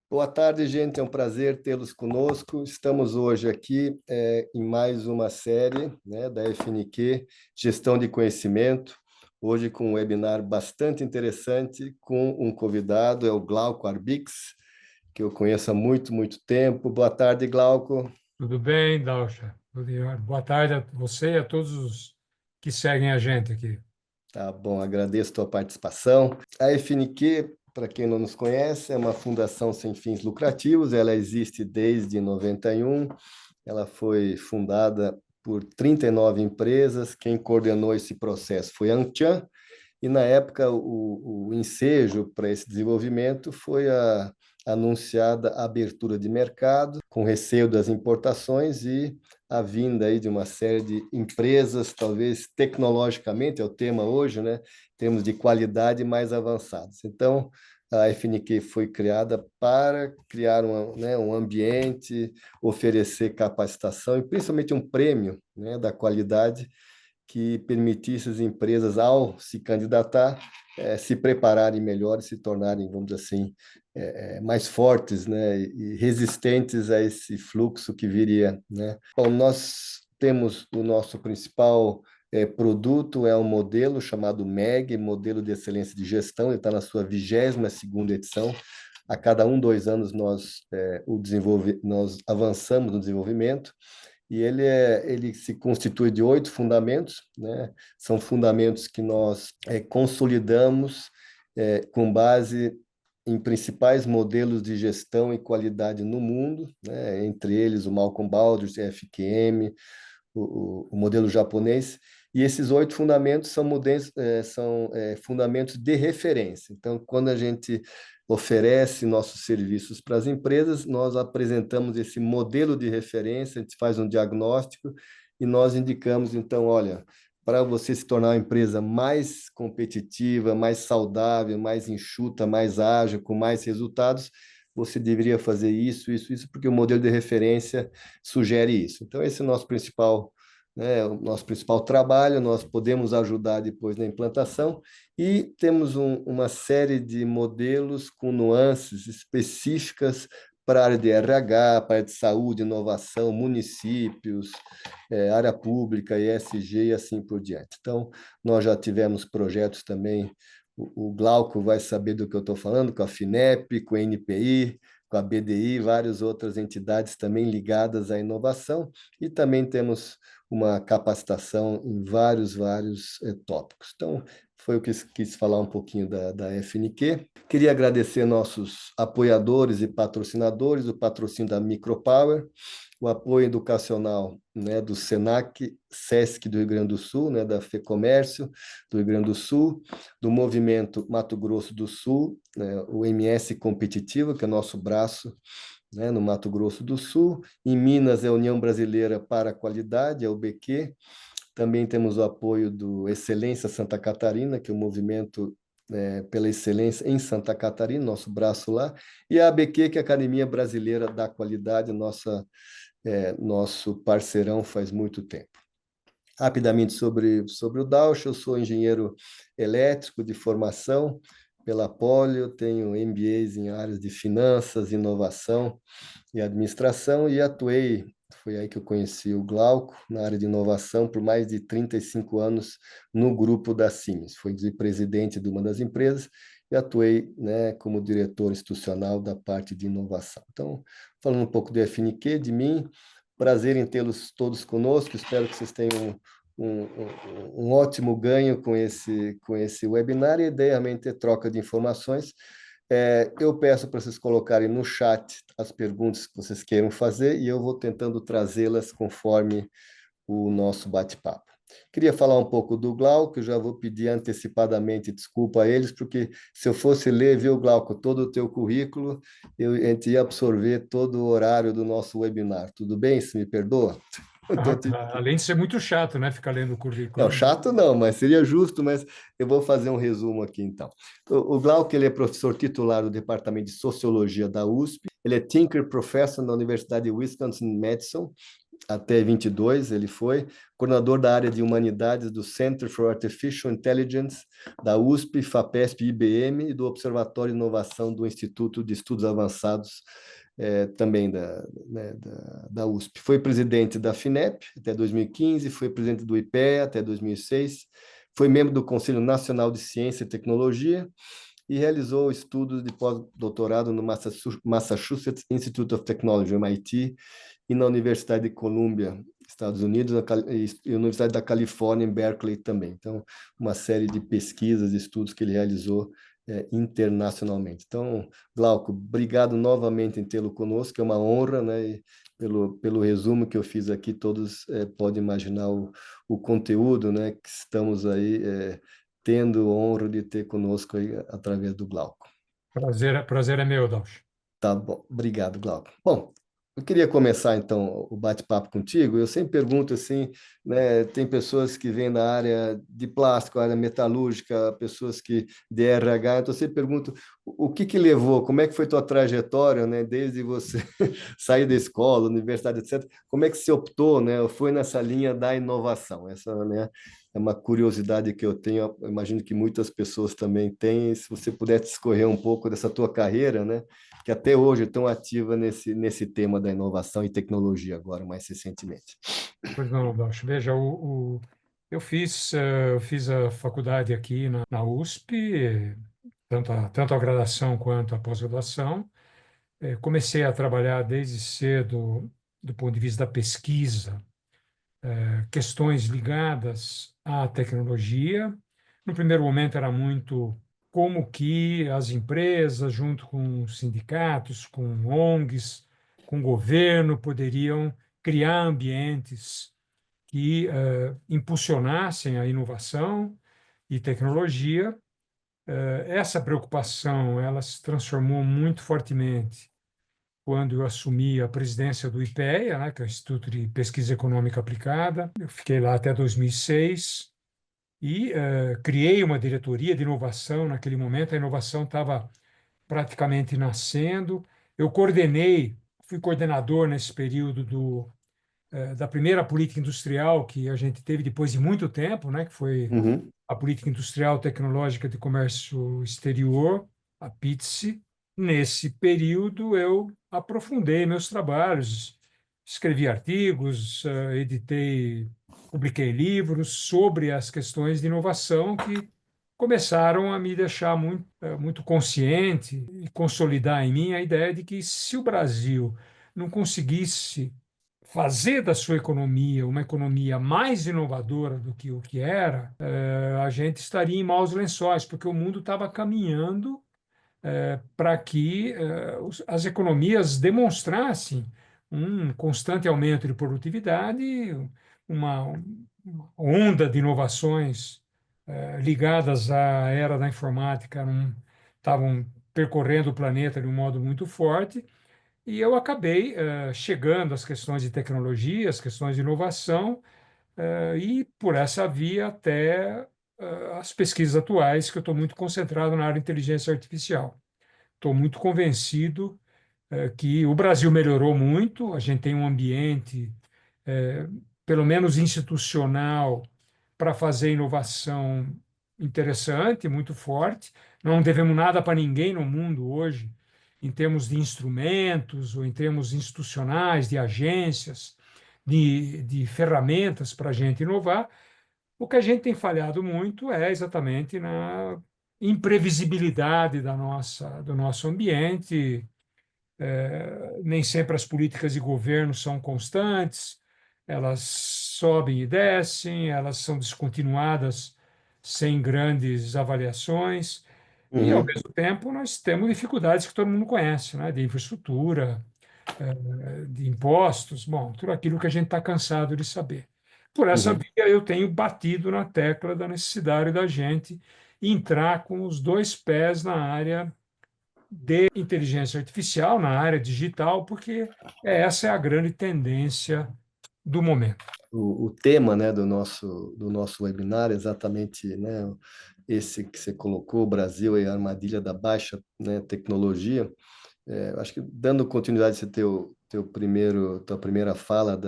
Boa tarde, gente. É um prazer tê-los conosco. Estamos hoje aqui em mais uma série, né, da FNQ, Gestão de Conhecimento. Hoje com um webinar bastante interessante com um convidado, é o Glauco Arbix, que eu conheço há muito, muito tempo. Boa tarde, Glauco. Tudo bem, Dalcha? Boa tarde a você e a todos os que seguem a gente aqui. Tá bom, agradeço a tua participação. A FNQ, para quem não nos conhece, é uma fundação sem fins lucrativos. Ela existe desde 91. Ela foi fundada por 39 empresas. Quem coordenou esse processo foi a Anchan, e na época o ensejo para esse desenvolvimento foi a anunciada abertura de mercado, com receio das importações e a vinda aí de uma série de empresas, talvez tecnologicamente, é o tema hoje, né? Em termos de qualidade mais avançados. Então, a FNQ foi criada para criar um ambiente, oferecer capacitação e principalmente um prêmio, né, da qualidade que permitisse às empresas, ao se candidatar, se prepararem melhor e se tornarem, vamos dizer assim, mais fortes, né, e resistentes a esse fluxo que viria, né? Bom, nós temos o nosso principal produto, é um modelo chamado MEG, Modelo de Excelência de Gestão. Ele está na sua 22ª edição. A cada 2 anos nós avançamos no desenvolvimento, e ele se constitui de 8 fundamentos, né? São fundamentos que nós consolidamos com base em principais modelos de gestão e qualidade no mundo, né? Entre eles o Malcolm Baldrige, FQM, o modelo japonês. E esses 8 fundamentos são fundamentos de referência. Então, quando a gente oferece nossos serviços para as empresas, nós apresentamos esse modelo de referência, a gente faz um diagnóstico e nós indicamos, então, olha, para você se tornar uma empresa mais competitiva, mais saudável, mais enxuta, mais ágil, com mais resultados, você deveria fazer isso, isso, isso, porque o modelo de referência sugere isso. Então, esse é o nosso principal, né, o nosso principal trabalho. Nós podemos ajudar depois na implantação e temos uma série de modelos com nuances específicas para a área de RH, para a área de saúde, inovação, municípios, área pública, ESG e assim por diante. Então, nós já tivemos projetos também, o Glauco vai saber do que eu estou falando, com a FINEP, com a NPI, com a BDI, várias outras entidades também ligadas à inovação, e também temos uma capacitação em vários tópicos. Então, foi o que quis falar um pouquinho da FNQ. Queria agradecer nossos apoiadores e patrocinadores, o patrocínio da Micropower, o apoio educacional, né, do SENAC, SESC do Rio Grande do Sul, né, da FEComércio do Rio Grande do Sul, do Movimento Mato Grosso do Sul, né, o MS Competitivo, que é nosso braço, né, no Mato Grosso do Sul. Em Minas é a União Brasileira para a Qualidade, é o BQ. Também temos o apoio do Excelência Santa Catarina, que é o movimento pela excelência em Santa Catarina, nosso braço lá, e a ABQ, que é a Academia Brasileira da Qualidade, nosso parceirão faz muito tempo. Rapidamente sobre o Dauch, eu sou engenheiro elétrico de formação pela Polio, tenho MBAs em áreas de finanças, inovação e administração, e atuei, foi aí que eu conheci o Glauco, na área de inovação, por mais de 35 anos no grupo da Siemens. Fui vice-presidente de uma das empresas e atuei, né, como diretor institucional da parte de inovação. Então, falando um pouco do FNQ, de mim, prazer em tê-los todos conosco, espero que vocês tenham um ótimo ganho com esse webinar, e idealmente troca de informações. Eu peço para vocês colocarem no chat as perguntas que vocês queiram fazer e eu vou tentando trazê-las conforme o nosso bate-papo. Queria falar um pouco do Glauco, eu já vou pedir antecipadamente desculpa a eles, porque se eu fosse ler, viu, Glauco, todo o teu currículo, a gente ia absorver todo o horário do nosso webinar. Tudo bem? Se me perdoa? Ah, Então, tá. Além de ser muito chato, né, ficar lendo o não, currículo, né? chato não, mas seria justo, mas eu vou fazer um resumo aqui então. O Glauco, ele é professor titular do Departamento de Sociologia da USP, ele é Tinker Professor na Universidade de Wisconsin-Madison, até 22, ele foi coordenador da área de humanidades do Center for Artificial Intelligence da USP, FAPESP e IBM e do Observatório de Inovação do Instituto de Estudos Avançados, também da USP. Foi presidente da FINEP até 2015, foi presidente do IPEA até 2006, foi membro do Conselho Nacional de Ciência e Tecnologia e realizou estudos de pós-doutorado no Massachusetts Institute of Technology, MIT, e na Universidade de Columbia, Estados Unidos, e a Universidade da Califórnia, em Berkeley também. Então, uma série de pesquisas e estudos que ele realizou internacionalmente. Então, Glauco, obrigado novamente em tê-lo conosco, é uma honra, né? E pelo resumo que eu fiz aqui, todos podem imaginar o conteúdo, né, que estamos aí tendo a honra de ter conosco aí, através do Glauco. Prazer é meu, Dalcio. Tá bom, obrigado, Glauco. Bom, eu queria começar então o bate-papo contigo. Eu sempre pergunto assim, né, tem pessoas que vêm da área de plástico, área metalúrgica, pessoas que de RH, então eu sempre pergunto o que levou, como é que foi tua trajetória, né, desde você sair da escola, universidade, etc. Como é que você optou, né, foi nessa linha da inovação? Essa, né, é uma curiosidade que eu tenho, eu imagino que muitas pessoas também têm. Se você puder discorrer um pouco dessa tua carreira, né, que até hoje é tão ativa nesse tema da inovação e tecnologia, agora mais recentemente. Pois não, Dalcio. Veja, eu fiz a faculdade aqui na USP, tanto a graduação quanto a pós-graduação. Comecei a trabalhar desde cedo, do ponto de vista da pesquisa, questões ligadas à tecnologia. No primeiro momento era muito como que as empresas, junto com sindicatos, com ONGs, com o governo, poderiam criar ambientes que impulsionassem a inovação e tecnologia. Essa preocupação ela se transformou muito fortemente quando eu assumi a presidência do IPEA, né, que é o Instituto de Pesquisa Econômica Aplicada. Eu fiquei lá até 2006 e criei uma diretoria de inovação. Naquele momento, a inovação estava praticamente nascendo. Eu fui coordenador nesse período da primeira política industrial que a gente teve depois de muito tempo, né, que foi Uhum, a Política Industrial Tecnológica de Comércio Exterior, a PITSE. Nesse período, eu aprofundei meus trabalhos, escrevi artigos, publiquei livros sobre as questões de inovação que começaram a me deixar muito consciente e consolidar em mim a ideia de que se o Brasil não conseguisse fazer da sua economia uma economia mais inovadora do que o que era, a gente estaria em maus lençóis, porque o mundo estava caminhando para que as economias demonstrassem um constante aumento de produtividade, uma, uma onda de inovações ligadas à era da informática estavam percorrendo o planeta de um modo muito forte, e eu acabei chegando às questões de tecnologia, às questões de inovação, e por essa via até as pesquisas atuais, que eu estou muito concentrado na área de inteligência artificial. Estou muito convencido que o Brasil melhorou muito, a gente tem um ambiente, eh, pelo menos institucional, para fazer inovação interessante, muito forte. Não devemos nada para ninguém no mundo hoje, em termos de instrumentos ou em termos institucionais, de agências, de ferramentas para a gente inovar. O que a gente tem falhado muito é exatamente na imprevisibilidade do nosso ambiente. Nem sempre as políticas de governo são constantes, elas sobem e descem, elas são descontinuadas sem grandes avaliações, e, ao uhum, mesmo tempo, nós temos dificuldades que todo mundo conhece, né? De infraestrutura, de impostos, bom, tudo aquilo que a gente está cansado de saber. Por essa uhum. via, eu tenho batido na tecla da necessidade da gente entrar com os dois pés na área de inteligência artificial, na área digital, porque essa é a grande tendência do momento. O tema, né, do nosso webinar é exatamente, né, esse que você colocou, o Brasil e a armadilha da baixa, né, tecnologia. Acho que dando continuidade a esse teu tua primeira fala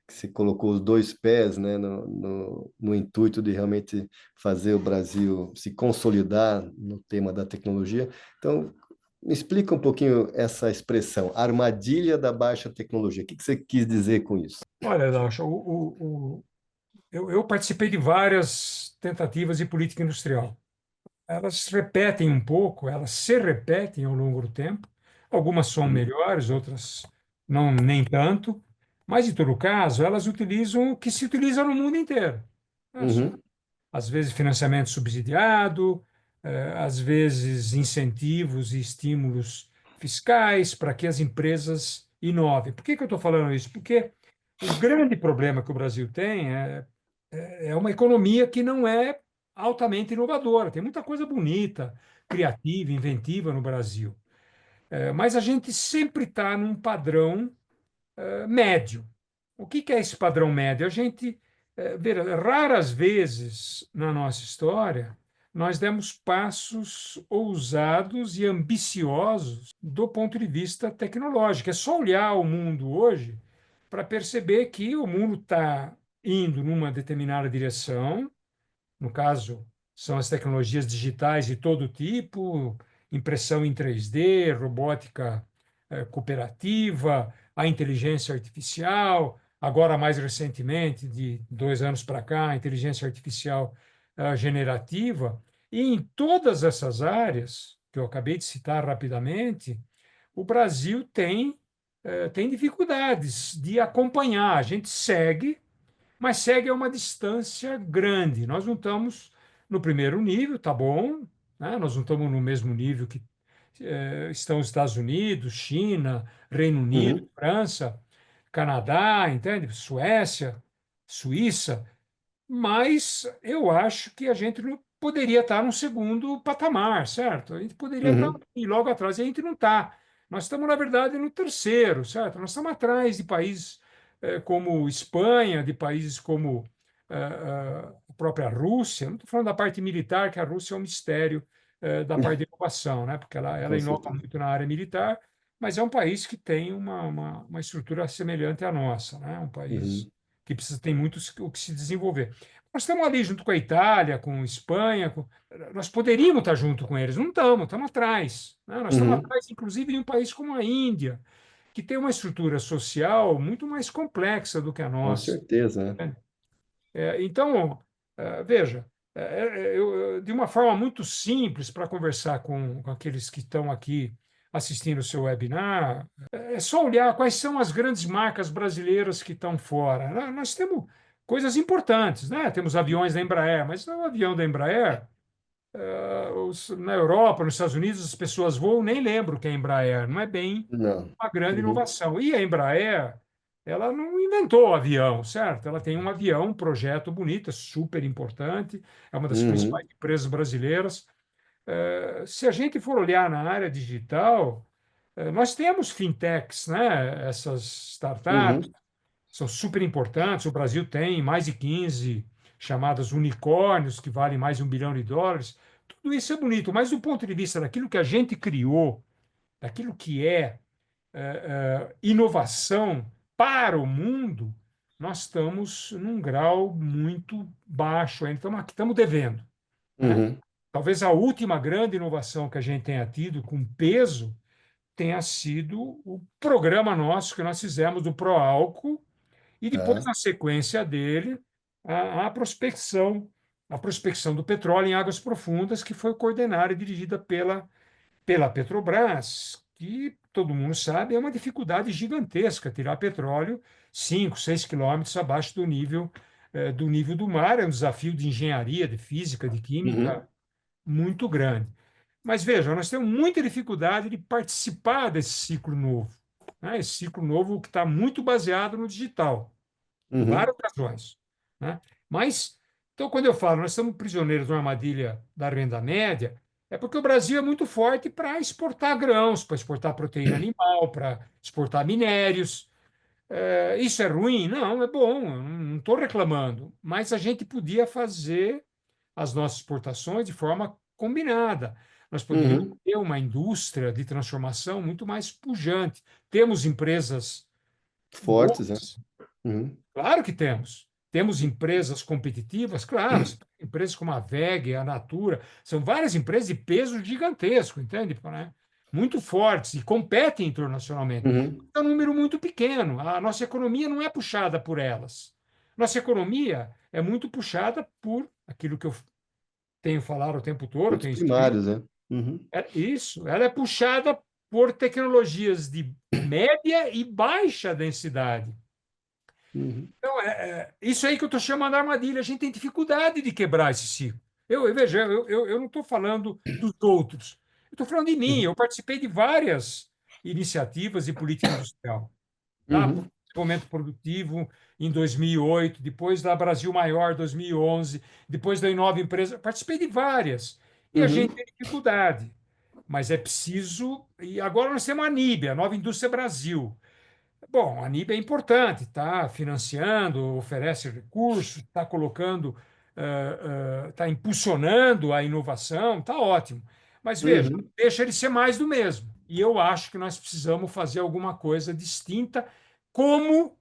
que você colocou os dois pés, né, no intuito de realmente fazer o Brasil se consolidar no tema da tecnologia. Então, me explica um pouquinho essa expressão, armadilha da baixa tecnologia. O que você quis dizer com isso? Olha, Laucha, eu participei de várias tentativas de política industrial. Elas repetem um pouco, elas se repetem ao longo do tempo. Algumas são Uhum, melhores, outras não nem tanto. Mas, em todo caso, elas utilizam o que se utiliza no mundo inteiro. uhum, Às vezes financiamento subsidiado, às vezes incentivos e estímulos fiscais para que as empresas inovem. Por que eu estou falando isso? Porque o grande problema que o Brasil tem é uma economia que não é altamente inovadora. Tem muita coisa bonita, criativa, inventiva no Brasil. Mas a gente sempre está num padrão médio. O que é esse padrão médio? A gente, raras vezes na nossa história, nós demos passos ousados e ambiciosos do ponto de vista tecnológico. É só olhar o mundo hoje para perceber que o mundo está indo numa determinada direção. No caso, são as tecnologias digitais de todo tipo, impressão em 3D, robótica cooperativa, a inteligência artificial, agora mais recentemente, de 2 anos para cá, a inteligência artificial generativa. E em todas essas áreas, que eu acabei de citar rapidamente, o Brasil tem dificuldades de acompanhar. A gente segue, mas segue a uma distância grande. Nós não estamos no primeiro nível, tá bom, né? Nós não estamos no mesmo nível que estão os Estados Unidos, China, Reino Unido, uhum, França, Canadá, entende? Suécia, Suíça, mas eu acho que a gente não poderia estar num segundo patamar, certo? A gente poderia estar uhum, e logo atrás, e a gente não está. Nós estamos, na verdade, no terceiro, certo? Nós estamos atrás de países como Espanha, de países como a própria Rússia. Não estou falando da parte militar, que a Rússia é um mistério da parte de inovação, né? Porque ela com inova certeza. muito na área militar, mas é um país que tem uma estrutura semelhante à nossa, né? Um país Uhum, que precisa tem muito o que se desenvolver. Nós estamos ali junto com a Itália, com a Espanha, nós poderíamos estar junto com eles, não estamos atrás, né? Nós estamos uhum, atrás, inclusive, de um país como a Índia, que tem uma estrutura social muito mais complexa do que a com nossa. certeza, né? Então, veja, de uma forma muito simples para conversar com aqueles que estão aqui assistindo o seu webinar, é só olhar quais são as grandes marcas brasileiras que estão fora. Nós temos coisas importantes, né? Temos aviões da Embraer, mas o avião da Embraer, na Europa, nos Estados Unidos, as pessoas voam, nem lembram que é Embraer, não é bem Não. uma grande Uhum, inovação. E a Embraer, ela não inventou o avião, certo? Ela tem um avião, um projeto bonito, é super importante, é uma das uhum, principais empresas brasileiras. Se a gente for olhar na área digital, nós temos fintechs, né? Essas startups uhum, são super importantes. O Brasil tem mais de 15 chamadas unicórnios, que valem mais de US$ 1 bilhão. Tudo isso é bonito, mas do ponto de vista daquilo que a gente criou, daquilo que é inovação para o mundo, nós estamos num grau muito baixo ainda, estamos devendo, né? uhum, Talvez a última grande inovação que a gente tenha tido com peso tenha sido o programa nosso que nós fizemos do Proálcool e depois, tá. na sequência dele, a prospecção do petróleo em águas profundas, que foi coordenada e dirigida pela Petrobras, que todo mundo sabe é uma dificuldade gigantesca tirar petróleo 5, 6 quilômetros abaixo do nível do mar. É um desafio de engenharia, de física, de Uhum, química muito grande. Mas veja, nós temos muita dificuldade de participar desse ciclo novo, né? Esse ciclo novo que está muito baseado no digital, por uhum, várias razões, né? Mas, então, quando eu falo nós estamos prisioneiros de uma armadilha da renda média, é porque o Brasil é muito forte para exportar grãos, para exportar proteína animal, para exportar minérios. Isso é ruim? Não, é bom, eu não estou reclamando. Mas a gente podia fazer as nossas exportações de forma combinada. nós poderíamos Uhum. ter uma indústria de transformação muito mais pujante. Temos empresas Fortes, né? boas. Uhum. Claro que temos. Temos empresas competitivas, claro. Empresas como a WEG, a Natura, são várias empresas de peso gigantesco, entende? Né? Muito fortes e competem internacionalmente. Uhum. É um número muito pequeno. A nossa economia não é puxada por elas. Nossa economia é muito puxada por aquilo que eu tenho falado o tempo todo, eu Produtos tenho escrito. primários, né? Uhum. É isso. Ela é puxada por tecnologias de média e baixa densidade. Uhum. Então, isso aí que eu estou chamando de armadilha. A gente tem dificuldade de quebrar esse ciclo. Veja, eu não estou falando dos outros. Eu estou falando de mim. Uhum. Eu participei de várias iniciativas de política industrial. Tá? Uhum. Desenvolvimento produtivo em 2008, depois da Brasil Maior 2011, depois da Inova Empresa. Participei de várias. E a gente Uhum. tem dificuldade. Mas é preciso. E agora nós temos a NIB, a Nova Indústria Brasil. Bom, a NIB é importante, está financiando, oferece recursos, está colocando, está impulsionando a inovação, está ótimo. Mas veja, Uhum. deixa de ser mais do mesmo. E eu acho que nós precisamos fazer alguma coisa distinta, como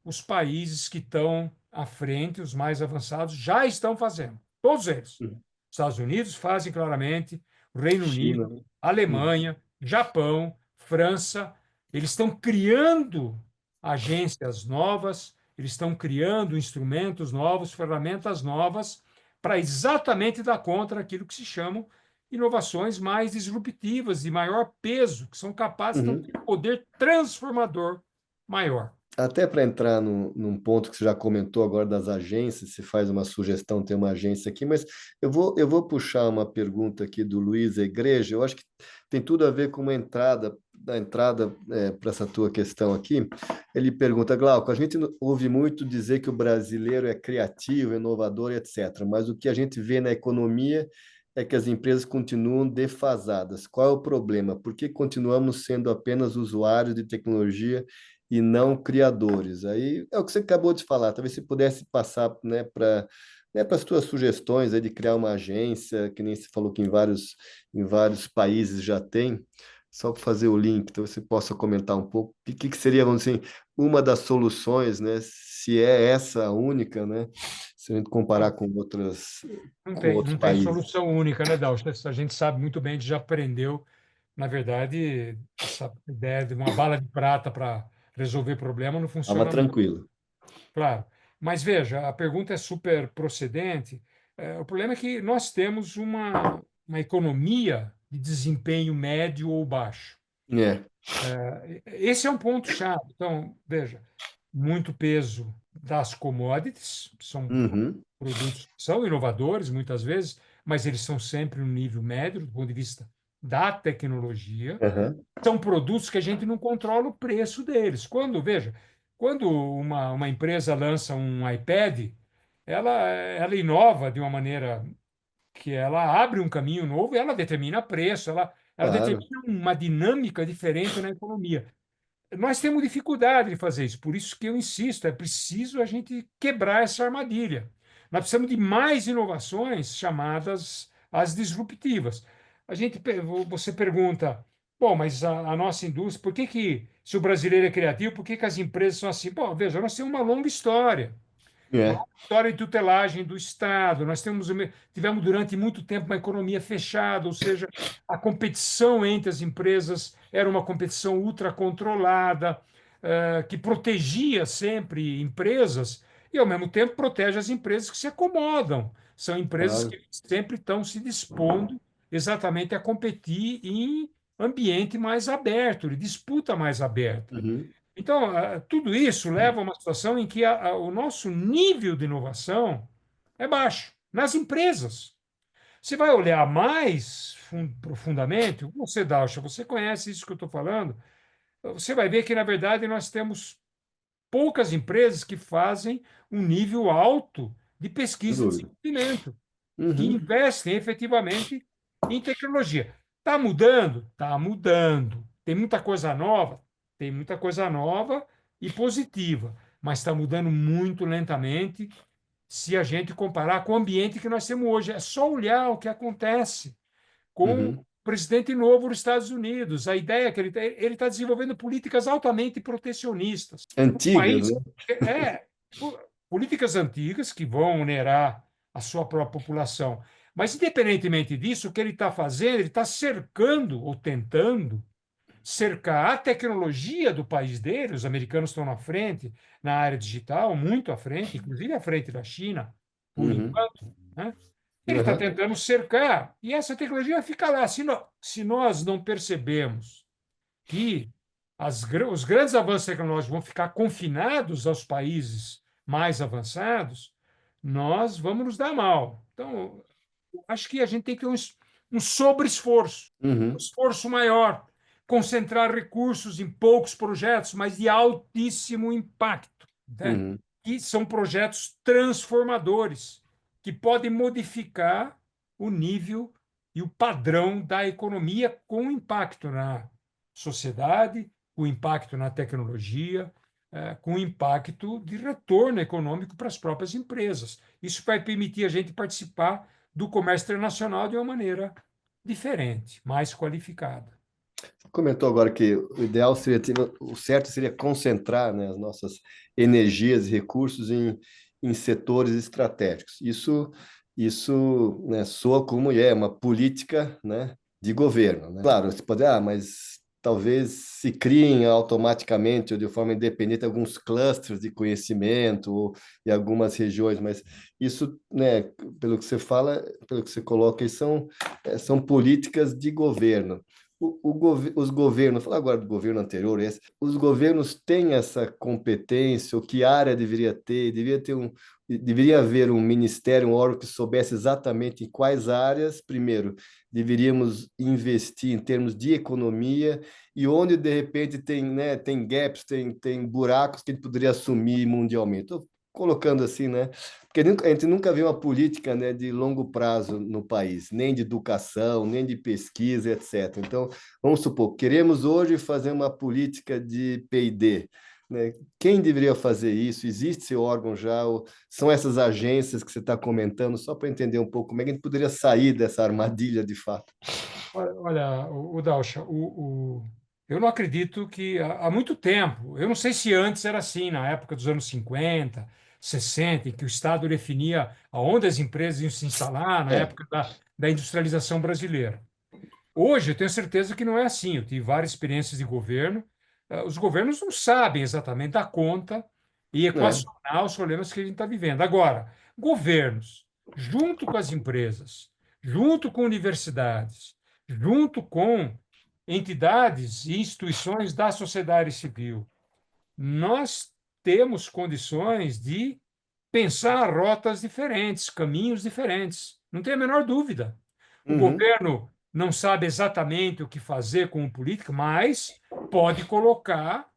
os países que estão à frente, os mais avançados, já estão fazendo. Todos eles. Uhum. Estados Unidos fazem claramente, o Reino China, Unido, né? Uhum. Alemanha, Japão, França, eles estão criando agências novas, eles estão criando instrumentos novos, ferramentas novas, para exatamente dar conta daquilo que se chamam inovações mais disruptivas, de maior peso, que são capazes de Uhum. ter um poder transformador maior. Até para entrar num ponto que você já comentou agora das agências, se faz uma sugestão ter uma agência aqui, mas eu vou puxar uma pergunta aqui do Luiz Igreja, eu acho que tem tudo a ver com uma entrada, da entrada para essa tua questão aqui. Ele pergunta, Glauco, a gente ouve muito dizer que o brasileiro é criativo, inovador, etc., mas o que a gente vê na economia é que as empresas continuam defasadas. Qual é o problema? Por que continuamos sendo apenas usuários de tecnologia e não criadores? Aí é o que você acabou de falar. Talvez você pudesse passar, né, para as tuas sugestões aí de criar uma agência, que nem você falou que em vários países já tem, só para fazer o link, então você possa comentar um pouco o que seria, vamos dizer, assim, uma das soluções, né, se é essa a única, né, se a gente comparar com outras, Não com tem, outros não tem países. solução única, né, Dalton? A gente sabe muito bem, a gente já aprendeu, na verdade, essa ideia de uma bala de prata para resolver problema não Estava funciona muito, tranquilo. claro. Mas veja, a pergunta é super procedente. O problema é que nós temos uma economia de desempenho médio ou baixo. É. Esse é um ponto chave. Então, veja, muito peso das commodities, são Uhum. produtos que são inovadores muitas vezes, mas eles são sempre no nível médio do ponto de vista da tecnologia. Aham. São produtos que a gente não controla o preço deles. Quando uma empresa lança um iPad, ela inova de uma maneira que ela abre um caminho novo e ela determina preço, ela Claro. determina uma dinâmica diferente na economia. Nós temos dificuldade de fazer isso, por isso que eu insisto, é preciso a gente quebrar essa armadilha. Nós precisamos de mais inovações chamadas as disruptivas. Você pergunta, bom, mas a nossa indústria, se o brasileiro é criativo, por que que as empresas são assim? Bom, veja, nós temos uma longa história. Uma É. história de tutelagem do Estado. Tivemos durante muito tempo uma economia fechada, ou seja, a competição entre as empresas era uma competição ultracontrolada, que protegia sempre empresas e, ao mesmo tempo, protege as empresas que se acomodam. São empresas Claro. que sempre estão se dispondo exatamente a competir em ambiente mais aberto, de disputa mais aberta. Uhum. Então, tudo isso leva a uma situação em que o nosso nível de inovação é baixo nas empresas. Você vai olhar mais profundamente, você, Dalcha, você conhece isso que eu estou falando, você vai ver que, na verdade, nós temos poucas empresas que fazem um nível alto de Sem pesquisa e dúvida. desenvolvimento, que Uhum. investem efetivamente em tecnologia. Está mudando? Está mudando. Tem muita coisa nova? Tem muita coisa nova e positiva, mas está mudando muito lentamente se a gente comparar com o ambiente que nós temos hoje. É só olhar o que acontece com Uhum. presidente novo dos Estados Unidos. A ideia é que ele está desenvolvendo políticas altamente protecionistas. Um Antigas, país né? políticas antigas que vão onerar a sua própria população. Mas, independentemente disso, o que ele está fazendo, ele está cercando ou tentando cercar a tecnologia do país dele. Os americanos estão na frente na área digital, muito à frente, inclusive à frente da China, por Uhum. enquanto, né? Ele está Aham. tentando cercar, e essa tecnologia fica lá. Se nós não percebemos que os grandes avanços tecnológicos vão ficar confinados aos países mais avançados, nós vamos nos dar mal. Então, acho que a gente tem que ter um sobre-esforço, um Uhum. esforço maior, concentrar recursos em poucos projetos, mas de altíssimo impacto, né? Uhum. E são projetos transformadores, que podem modificar o nível e o padrão da economia com impacto na sociedade, com impacto na tecnologia, com impacto de retorno econômico para as próprias empresas. Isso vai permitir a gente participar do comércio internacional de uma maneira diferente, mais qualificada. Comentou agora que o ideal seria, o certo seria concentrar, né, as nossas energias e recursos em setores estratégicos. Isso, né, soa como é uma política, né, de governo, né? Claro, você pode, mas talvez se criem automaticamente ou de forma independente alguns clusters de conhecimento ou, em algumas regiões, mas isso, né, pelo que você fala, pelo que você coloca, aí são políticas de governo. Os governos, falar agora do governo anterior, os governos têm essa competência, o que área deveria ter, deveria haver um ministério, um órgão que soubesse exatamente em quais áreas, primeiro, deveríamos investir em termos de economia e onde, de repente, tem, né, tem gaps, tem buracos que a gente poderia assumir mundialmente. Estou colocando assim, né? Porque a gente nunca vê uma política, né, de longo prazo no país, nem de educação, nem de pesquisa, etc. Então, vamos supor, queremos hoje fazer uma política de P&D, né? Quem deveria fazer isso? Existe esse órgão já? Ou são essas agências que você está comentando? Só para entender um pouco como é que a gente poderia sair dessa armadilha de fato. Olha, o Dalcha, eu não acredito que há muito tempo, eu não sei se antes era assim, na época dos anos 50, 60, em que o Estado definia aonde as empresas iam se instalar, na É, época da industrialização brasileira. Hoje, eu tenho certeza que não é assim. Eu tive várias experiências de governo. Os governos não sabem exatamente dar conta e né? equacionar os problemas que a gente está vivendo. Agora, governos, junto com as empresas, junto com universidades, junto com entidades e instituições da sociedade civil, nós temos condições de pensar rotas diferentes, caminhos diferentes. Não tem a menor dúvida. O Uhum. governo não sabe exatamente o que fazer com o político, mas pode colocar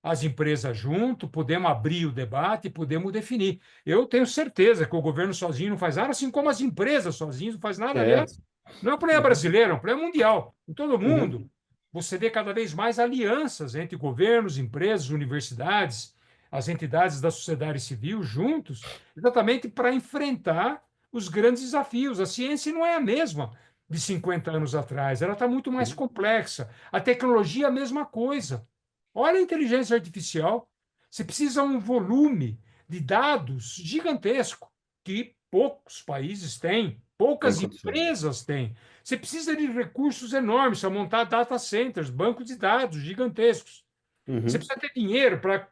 as empresas junto, podemos abrir o debate, podemos definir. Eu tenho certeza que o governo sozinho não faz nada, assim como as empresas sozinhas não faz nada. É. Aliás, não é um problema Uhum. brasileiro, é um problema mundial. Em todo mundo, Uhum. você vê cada vez mais alianças entre governos, empresas, universidades, as entidades da sociedade civil juntos, exatamente para enfrentar os grandes desafios. A ciência não é a mesma de 50 anos atrás, ela está muito mais Uhum. complexa. A tecnologia é a mesma coisa. Olha a inteligência artificial. Você precisa um volume de dados gigantesco que poucos países têm, Tem poucas condições. empresas têm. Você precisa de recursos enormes para montar data centers, bancos de dados gigantescos. Você Uhum. precisa ter dinheiro para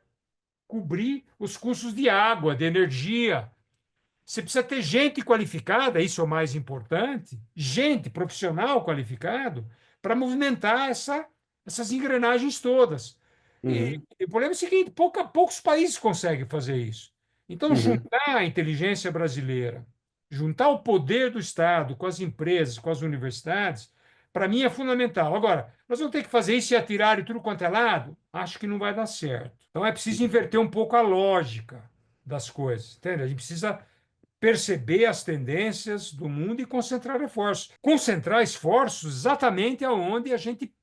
cobrir os custos de água, de energia. Você precisa ter gente qualificada, isso é o mais importante, gente profissional qualificado, para movimentar essas engrenagens todas. Uhum. E o problema é o seguinte: poucos países conseguem fazer isso. Então, Uhum. juntar a inteligência brasileira, juntar o poder do Estado com as empresas, com as universidades, para mim é fundamental. Agora, nós vamos ter que fazer isso e atirar de tudo quanto é lado? Acho que não vai dar certo. Então, é preciso inverter um pouco a lógica das coisas. Entende? A gente precisa perceber as tendências do mundo e concentrar esforços. Concentrar esforços exatamente aonde a gente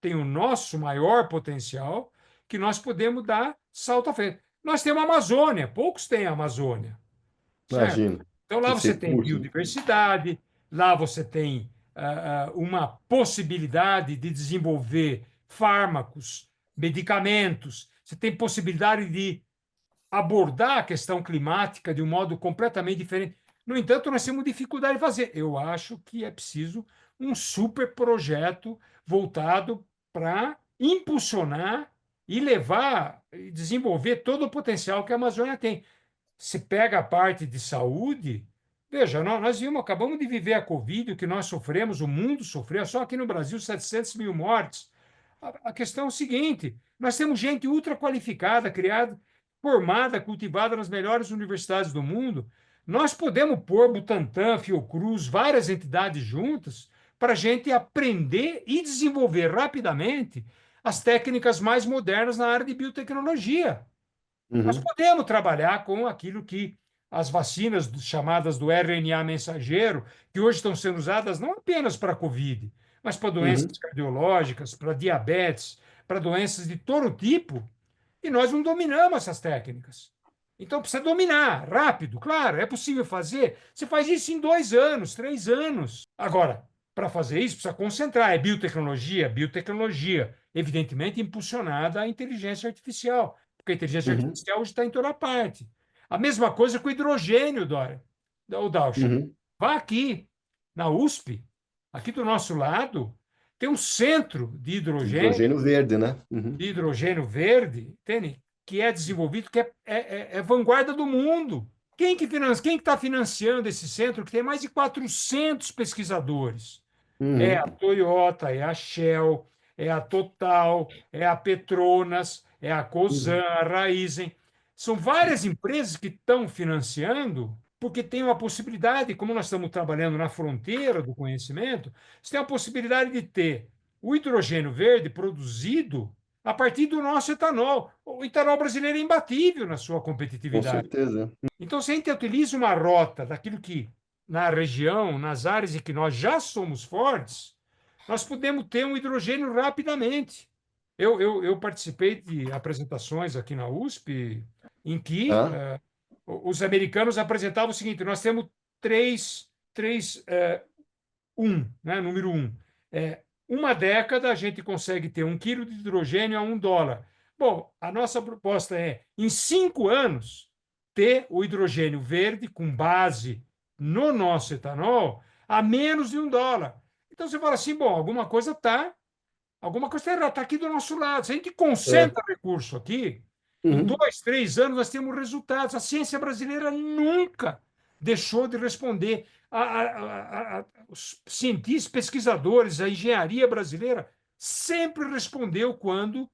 tem o nosso maior potencial, que nós podemos dar salto à frente. Nós temos a Amazônia, poucos têm a Amazônia, certo? Imagino. Então lá Esse você tem recurso. biodiversidade, lá você tem uma possibilidade de desenvolver fármacos, medicamentos, você tem possibilidade de abordar a questão climática de um modo completamente diferente. No entanto, nós temos dificuldade de fazer. Eu acho que é preciso um super projeto voltado para impulsionar e levar e desenvolver todo o potencial que a Amazônia tem. Se pega a parte de saúde, veja, nós vimos, acabamos de viver a Covid, o que nós sofremos, o mundo sofreu, só aqui no Brasil 700 mil mortes. A questão é o seguinte: nós temos gente ultra qualificada, criada, formada, cultivada nas melhores universidades do mundo. Nós podemos pôr Butantan, Fiocruz, várias entidades juntas para a gente aprender e desenvolver rapidamente as técnicas mais modernas na área de biotecnologia. Nós Uhum. podemos trabalhar com aquilo que as vacinas chamadas do RNA mensageiro, que hoje estão sendo usadas não apenas para a Covid, mas para Uhum. doenças cardiológicas, para diabetes, para doenças de todo tipo, e nós não dominamos essas técnicas. Então precisa dominar, rápido, claro, é possível fazer. Você faz isso em 2 anos, 3 anos. Agora, para fazer isso, precisa concentrar. É biotecnologia, biotecnologia, evidentemente impulsionada à inteligência artificial, porque a inteligência Uhum. artificial hoje está em toda parte. A mesma coisa com o hidrogênio, Dória, o Dalcha. Uhum. Vá aqui, na USP, aqui do nosso lado, tem um centro Hidrogênio verde, né? Uhum. de hidrogênio verde, entende? Que é desenvolvido, que é vanguarda do mundo. Quem que está financiando esse centro, que tem mais de 400 pesquisadores? É a Uhum. Toyota, é a Shell, é a Total, é a Petronas, é a Cosan, Uhum. a Raizen. São várias empresas que estão financiando, porque tem uma possibilidade, como nós estamos trabalhando na fronteira do conhecimento, você tem a possibilidade de ter o hidrogênio verde produzido a partir do nosso etanol. O etanol brasileiro é imbatível na sua Com competitividade. certeza. Então, se a gente utiliza uma rota daquilo que na região, nas áreas em que nós já somos fortes, nós podemos ter um hidrogênio rapidamente. Eu participei de apresentações aqui na USP em que Ah, os americanos apresentavam o seguinte: nós temos três né, número um. Uma década a gente consegue ter 1 quilo de hidrogênio a US$ 1. Bom, a nossa proposta é, em 5 anos, ter o hidrogênio verde com base no nosso etanol a menos de US$ 1. Então você fala assim, bom, alguma coisa está errada, está aqui do nosso lado. Se a gente é. concentra recurso aqui, em Uhum. 2, 3 anos nós temos resultados. A ciência brasileira nunca deixou de responder. Os cientistas, pesquisadores, a engenharia brasileira sempre respondeu quando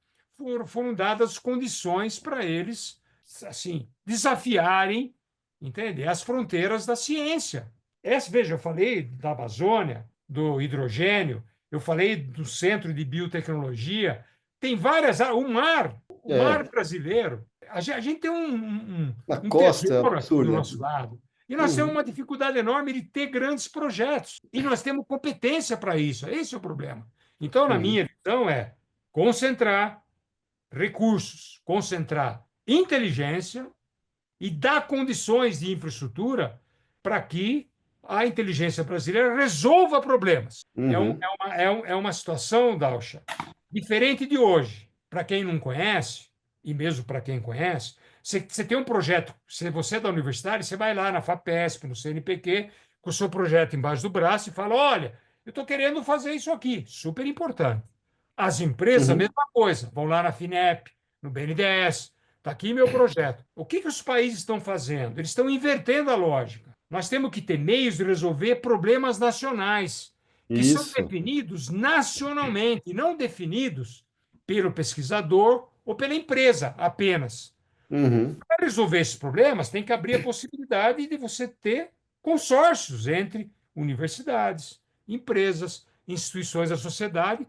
foram dadas condições para eles assim desafiarem, entende? As fronteiras da ciência. Veja, eu falei da Amazônia, do hidrogênio, eu falei do Centro de Biotecnologia, tem várias áreas, o mar É. brasileiro. A gente tem Na um costa é tesouro aqui do absurda. nosso lado. E nós temos Uhum. uma dificuldade enorme de ter grandes projetos. E nós temos competência para isso. Esse é o problema. Então, na Uhum. minha visão, é concentrar recursos, concentrar inteligência e dar condições de infraestrutura para que a inteligência brasileira resolva problemas. Uhum. É uma situação, Dalcha, diferente de hoje. Para quem não conhece, e mesmo para quem conhece, você tem um projeto, se você é da universidade, você vai lá na FAPESP, no CNPq, com o seu projeto embaixo do braço e fala: olha, eu estou querendo fazer isso aqui, super importante. As empresas, a Uhum. mesma coisa, vão lá na FINEP, no BNDES, está aqui meu projeto. O que os países estão fazendo? Eles estão invertendo a lógica. Nós temos que ter meios de resolver problemas nacionais, que são Isso. definidos nacionalmente, e não definidos pelo pesquisador ou pela empresa apenas. Uhum. Para resolver esses problemas, tem que abrir a possibilidade de você ter consórcios entre universidades, empresas, instituições da sociedade,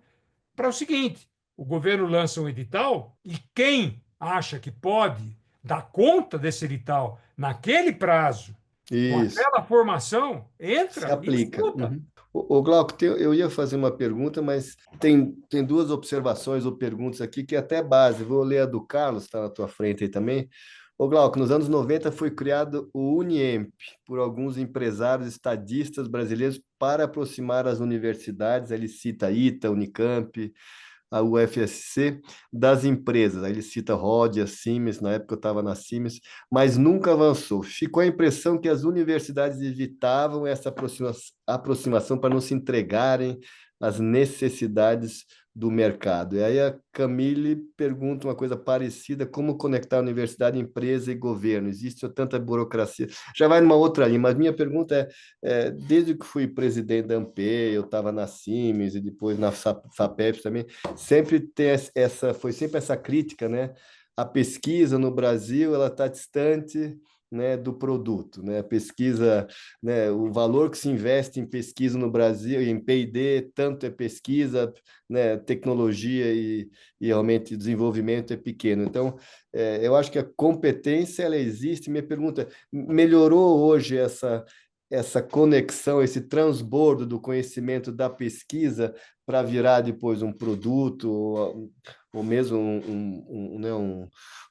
para o seguinte: o governo lança um edital e quem acha que pode dar conta desse edital naquele prazo, com Isso. aquela formação, Se entra e aplica. disputa. Uhum. Ô, Glauco, eu ia fazer uma pergunta, mas tem duas observações ou perguntas aqui que é até base. Vou ler a do Carlos, está na tua frente aí também. Ô, Glauco, nos anos 90 foi criado o Uniemp por alguns empresários estadistas brasileiros para aproximar as universidades. Ele cita a ITA, Unicamp, a UFSC, das empresas. Aí ele cita Rhodes, a Siemens, na época eu estava na Siemens, mas nunca avançou. Ficou a impressão que as universidades evitavam essa aproximação para não se entregarem às necessidades do mercado. E aí a Camille pergunta uma coisa parecida: como conectar universidade, empresa e governo? Existe tanta burocracia. Já vai numa outra linha, mas minha pergunta desde que fui presidente da AMPE, eu estava na Siemens e depois na FAPESP também, sempre tem foi sempre essa crítica, né? A pesquisa no Brasil, ela está distante, né, do produto, né? A pesquisa, né, o valor que se investe em pesquisa no Brasil, em P&D, tanto é pesquisa, né, tecnologia e realmente desenvolvimento é pequeno. Então, eu acho que a competência ela existe. Minha pergunta é, melhorou hoje essa conexão, esse transbordo do conhecimento da pesquisa para virar depois um produto ou mesmo né,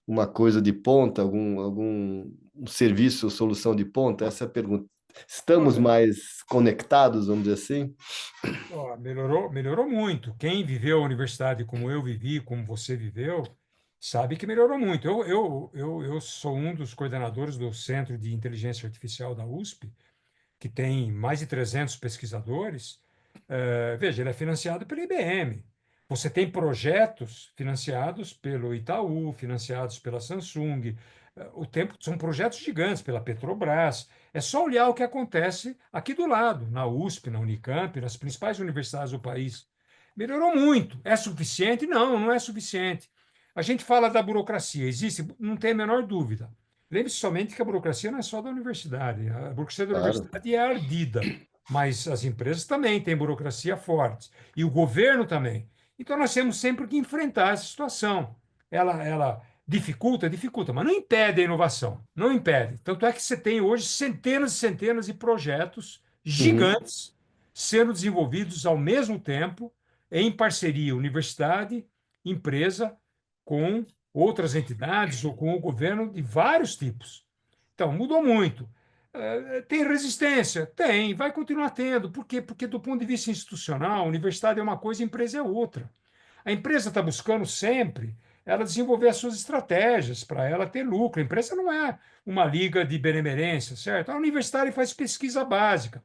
uma coisa de ponta, algum um serviço, solução de ponta? Essa é a pergunta. Estamos Olha, mais conectados, vamos dizer assim? ó, melhorou muito. Quem viveu a universidade como eu vivi, como você viveu, sabe que melhorou muito. Eu sou um dos coordenadores do Centro de Inteligência Artificial da USP, que tem mais de 300 pesquisadores. Veja, ele é financiado pela IBM. Você tem projetos financiados pelo Itaú, financiados pela Samsung. O tempo são projetos gigantes pela Petrobras. É só olhar o que acontece aqui do lado, na USP, na Unicamp, nas principais universidades do país. Melhorou muito. É suficiente? Não, não é suficiente. A gente fala da burocracia, existe, não tem a menor dúvida. Lembre-se somente que a burocracia não é só da universidade. A burocracia da Claro. universidade é ardida, mas as empresas também têm burocracia forte. E o governo também. Então nós temos sempre que enfrentar essa situação. Ela dificulta, dificulta, mas não impede a inovação. Não impede. Tanto é que você tem hoje centenas e centenas de projetos Uhum. gigantes sendo desenvolvidos ao mesmo tempo, em parceria universidade, empresa, com outras entidades ou com o governo de vários tipos. Então, mudou muito. Tem resistência? Tem, vai continuar tendo. Por quê? Porque, do ponto de vista institucional, a universidade é uma coisa, a empresa é outra. A empresa está buscando sempre ela desenvolver as suas estratégias para ela ter lucro. A empresa não é uma liga de benemerência, certo? A universidade faz pesquisa básica.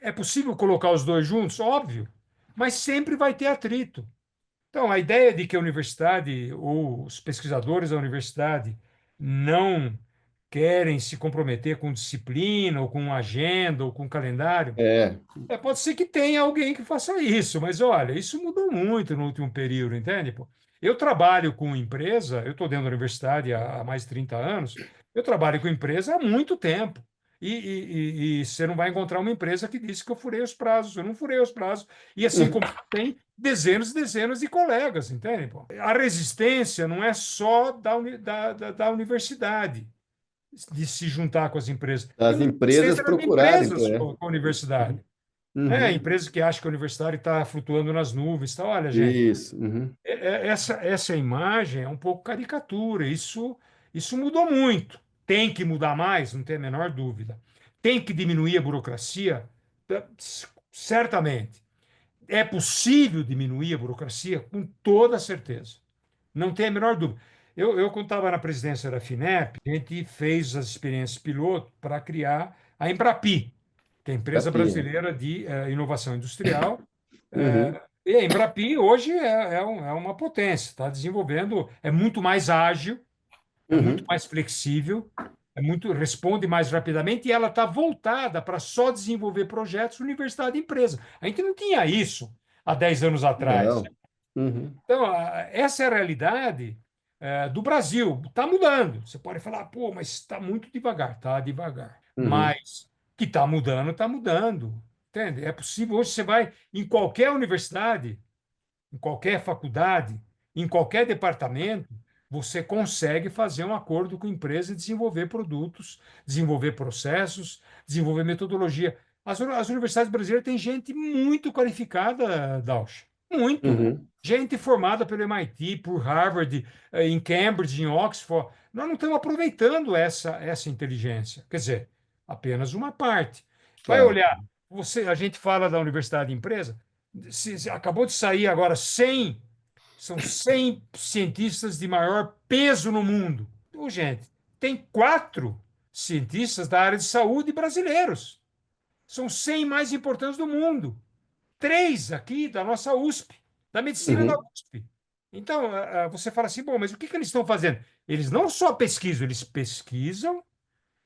É possível colocar os dois juntos? Óbvio, mas sempre vai ter atrito. Então, a ideia de que a universidade ou os pesquisadores da universidade não querem se comprometer com disciplina, ou com agenda, ou com calendário, É. pode ser que tenha alguém que faça isso, mas olha, isso mudou muito no último período, entende? Pô? Eu trabalho com empresa, eu estou dentro da universidade há mais de 30 anos, eu trabalho com empresa há muito tempo. E você não vai encontrar uma empresa que disse que eu furei os prazos, eu não furei os prazos. E assim como tem dezenas e dezenas de colegas, entende? Pô? A resistência não é só da universidade de se juntar com as empresas. Tem As muita empresas resistência das procurarem, empresas é. com a universidade. Uhum. Empresa que acha que a universidade está flutuando nas nuvens. Tá? Olha, gente, Isso. Uhum. essa imagem é um pouco caricatura. Isso mudou muito. Tem que mudar mais, não tem a menor dúvida. Tem que diminuir a burocracia? Tá, certamente. É possível diminuir a burocracia? Com toda certeza. Não tem a menor dúvida. Quando estava na presidência da FINEP, a gente fez as experiências piloto para criar a Embrapi, que é a Empresa Capinha. Brasileira de Inovação Industrial. Uhum. E a Embrapi hoje é uma potência, está desenvolvendo, é muito mais ágil, é muito Uhum. mais flexível, responde mais rapidamente e ela está voltada para só desenvolver projetos universidade e empresa. A gente não tinha isso há 10 anos atrás. Não. Uhum. Então, essa é a realidade do Brasil. Está mudando. Você pode falar, pô, mas está muito devagar. Está devagar. Uhum. Mas que está mudando, está mudando. Entende? É possível. Hoje você vai em qualquer universidade, em qualquer faculdade, em qualquer departamento, você consegue fazer um acordo com a empresa e desenvolver produtos, desenvolver processos, desenvolver metodologia. As universidades brasileiras têm gente muito qualificada, Dalsh. Muito. Uhum. gente formada pelo MIT, por Harvard, em Cambridge, em Oxford. Nós não estamos aproveitando essa inteligência. Quer dizer, apenas uma parte. Vai Claro. olhar, a gente fala da universidade de empresa, acabou de sair agora 100, são 100 cientistas de maior peso no mundo. Então, gente, tem 4 cientistas da área de saúde brasileiros. São 100 mais importantes do mundo. 3 aqui da nossa USP, da medicina da Uhum, USP. Então, você fala assim, bom, mas o que eles estão fazendo? Eles não só pesquisam, eles pesquisam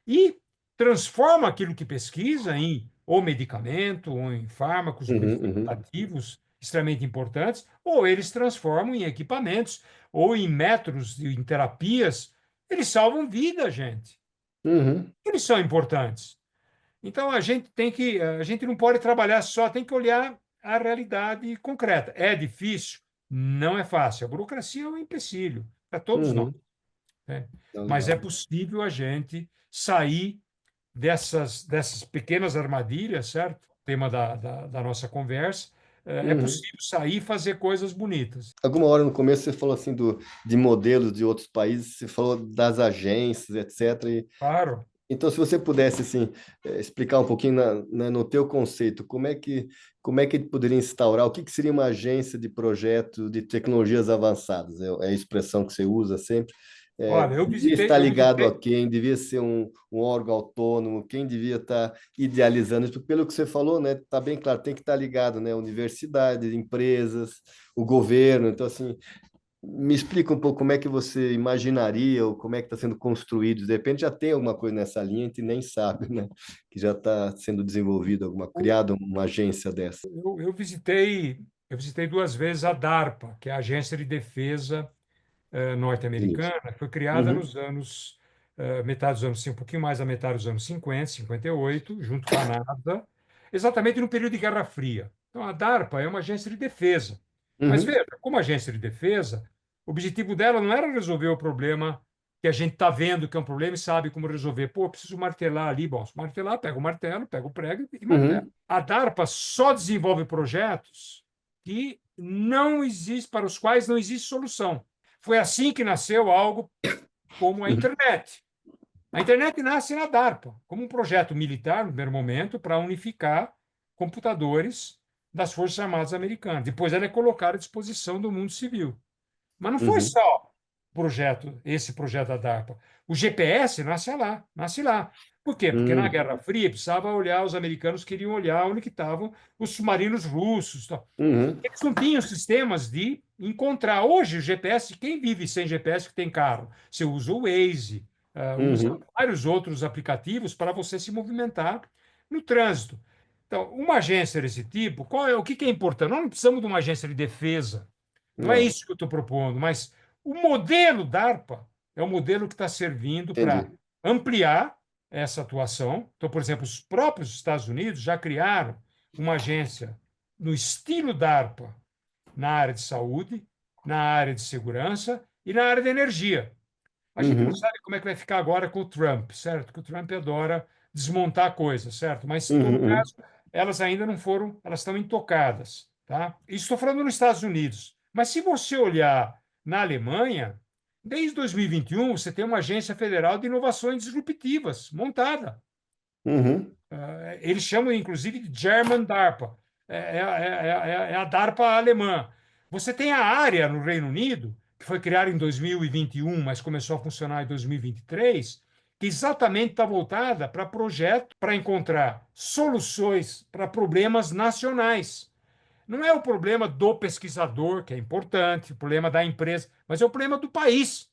e transformam aquilo que pesquisa em ou medicamento, ou em fármacos, ou uhum, efeitos uhum, ativos extremamente importantes, ou eles transformam em equipamentos, ou em métodos, em terapias. Eles salvam vida, gente. uhum, Eles são importantes. Então a gente não pode trabalhar só, tem que olhar a realidade concreta. É difícil? Não é fácil. A burocracia é um empecilho para todos nós, uhum. né? Tá Mas é legal. possível a gente sair dessas pequenas armadilhas, certo? Tema da nossa conversa. É Uhum. possível sair e fazer coisas bonitas. Alguma hora no começo você falou assim de modelos de outros países, você falou das agências, etc. Claro. Então, se você pudesse assim explicar um pouquinho no teu conceito, como é que poderia instaurar, o que seria uma agência de projeto de tecnologias avançadas? É a expressão que você usa sempre. Olha, Devia estar eu ligado visitei. a quem? Devia ser um órgão autônomo? Quem devia estar idealizando isso? Pelo que você falou, né? Tá bem claro, tem que estar ligado, né? Universidades, empresas, o governo. Então, assim, me explica um pouco como é que você imaginaria ou como é que está sendo construído. De repente já tem alguma coisa nessa linha, a gente nem sabe, né? Que já está sendo desenvolvido criada uma agência dessa. Eu visitei 2 vezes a DARPA, que é a Agência de Defesa Isso. norte-americana, foi criada Uhum, nos anos, metade dos anos, um pouquinho mais da metade dos anos 50, 58, junto com a NASA, exatamente no período de Guerra Fria. Então, a DARPA é uma agência de defesa. Mas uhum, veja, como agência de defesa, o objetivo dela não era resolver o problema que a gente está vendo que é um problema e sabe como resolver. Pô, preciso martelar ali. Bom, se martelar, pega o martelo, pega o prego e martela. uhum, A DARPA só desenvolve projetos que não existe, para os quais não existe solução. Foi assim que nasceu algo como a uhum, internet. A internet nasce na DARPA, como um projeto militar, no primeiro momento, para unificar computadores das Forças Armadas Americanas. Depois ela é colocada à disposição do mundo civil. Mas não foi uhum, só esse projeto da DARPA. O GPS nasce lá. Por quê? Porque na uhum, Guerra Fria precisava olhar, os americanos queriam olhar onde que estavam os submarinos russos. Tal. uhum, Eles não tinham sistemas de encontrar. Hoje, o GPS, quem vive sem GPS que tem carro? Você usa o Waze, usa uhum, vários outros aplicativos para você se movimentar no trânsito. Então, uma agência desse tipo, o que é importante? Nós não precisamos de uma agência de defesa. Não é não, isso que eu estou propondo, mas o modelo DARPA é o modelo que está servindo para entendi. ampliar essa atuação. Então, por exemplo, os próprios Estados Unidos já criaram uma agência no estilo DARPA na área de saúde, na área de segurança e na área de energia. A gente não Uhum, sabe como é que vai ficar agora com o Trump, certo? Que o Trump adora desmontar coisas, certo? Mas, em todo uhum, uhum, caso, elas ainda não foram, elas estão intocadas, tá? Isso estou falando nos Estados Unidos. Mas se você olhar na Alemanha, desde 2021, você tem uma agência federal de inovações disruptivas montada. uhum, Eles chamam, inclusive, de German DARPA. É a DARPA alemã. Você tem a área no Reino Unido, que foi criada em 2021, mas começou a funcionar em 2023, que exatamente está voltada para projeto para encontrar soluções para problemas nacionais. Não é o problema do pesquisador, que é importante, o problema da empresa, mas é o problema do país.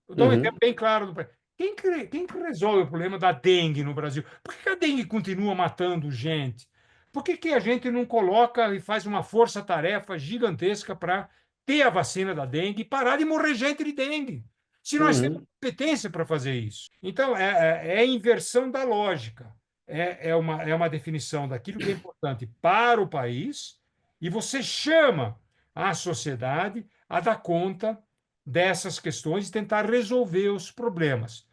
Eu dou um exemplo uhum, bem claro do país. Quem que resolve o problema da dengue no Brasil? Por que a dengue continua matando gente? Por que a gente não coloca e faz uma força-tarefa gigantesca para ter a vacina da dengue e parar de morrer gente de dengue? Se nós temos uhum, competência para fazer isso. Então, é a inversão da lógica. É uma definição daquilo que é importante para o país e você chama a sociedade a dar conta dessas questões e tentar resolver os problemas.